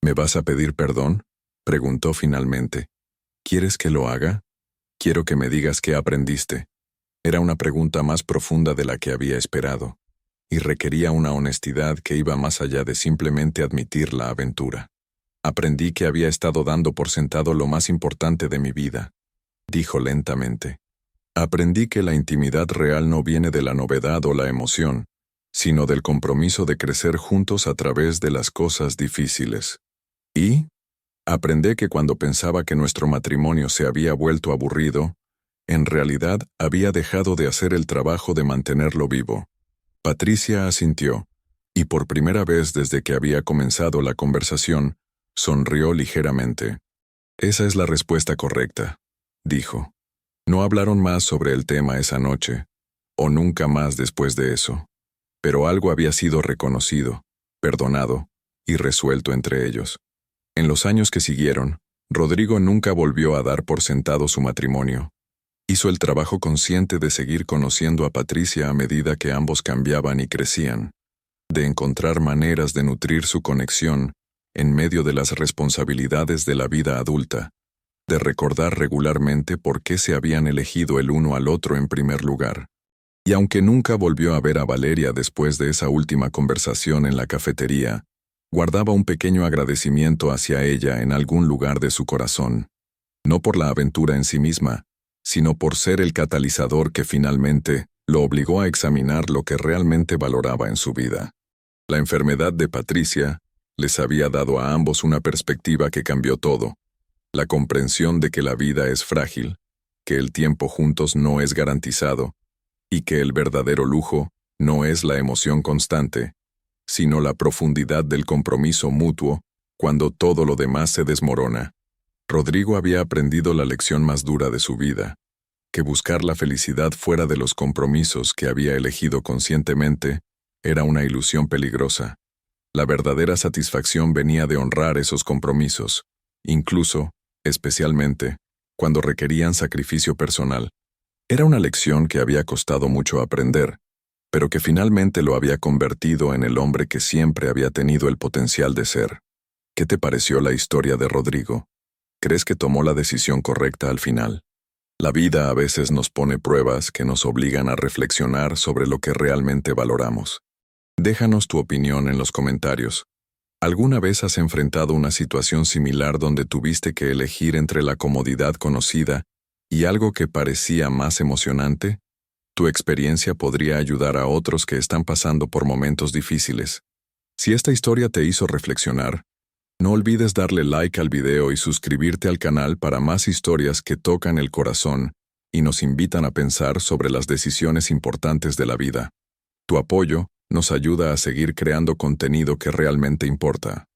S1: ¿Me vas a pedir perdón?, preguntó finalmente. ¿Quieres que lo haga? Quiero que me digas qué aprendiste. Era una pregunta más profunda de la que había esperado, y requería una honestidad que iba más allá de simplemente admitir la aventura. Aprendí que había estado dando por sentado lo más importante de mi vida, dijo lentamente. Aprendí que la intimidad real no viene de la novedad o la emoción, sino del compromiso de crecer juntos a través de las cosas difíciles. Y aprendí que cuando pensaba que nuestro matrimonio se había vuelto aburrido, en realidad había dejado de hacer el trabajo de mantenerlo vivo. Patricia asintió, y por primera vez desde que había comenzado la conversación, sonrió ligeramente. Esa es la respuesta correcta, dijo. No hablaron más sobre el tema esa noche, o nunca más después de eso, pero algo había sido reconocido, perdonado y resuelto entre ellos. En los años que siguieron, Rodrigo nunca volvió a dar por sentado su matrimonio. Hizo el trabajo consciente de seguir conociendo a Patricia a medida que ambos cambiaban y crecían, de encontrar maneras de nutrir su conexión en medio de las responsabilidades de la vida adulta, de recordar regularmente por qué se habían elegido el uno al otro en primer lugar. Y aunque nunca volvió a ver a Valeria después de esa última conversación en la cafetería, guardaba un pequeño agradecimiento hacia ella en algún lugar de su corazón, no por la aventura en sí misma, sino por ser el catalizador que finalmente lo obligó a examinar lo que realmente valoraba en su vida. La enfermedad de Patricia les había dado a ambos una perspectiva que cambió todo, la comprensión de que la vida es frágil, que el tiempo juntos no es garantizado, y que el verdadero lujo no es la emoción constante, sino la profundidad del compromiso mutuo cuando todo lo demás se desmorona. Rodrigo había aprendido la lección más dura de su vida, que buscar la felicidad fuera de los compromisos que había elegido conscientemente era una ilusión peligrosa. La verdadera satisfacción venía de honrar esos compromisos, incluso, especialmente, cuando requerían sacrificio personal. Era una lección que había costado mucho aprender, pero que finalmente lo había convertido en el hombre que siempre había tenido el potencial de ser. ¿Qué te pareció la historia de Rodrigo? ¿Crees que tomó la decisión correcta al final? La vida a veces nos pone pruebas que nos obligan a reflexionar sobre lo que realmente valoramos. Déjanos tu opinión en los comentarios. ¿Alguna vez has enfrentado una situación similar donde tuviste que elegir entre la comodidad conocida y algo que parecía más emocionante? Tu experiencia podría ayudar a otros que están pasando por momentos difíciles. Si esta historia te hizo reflexionar, no olvides darle like al video y suscribirte al canal para más historias que tocan el corazón y nos invitan a pensar sobre las decisiones importantes de la vida. Tu apoyo nos ayuda a seguir creando contenido que realmente importa.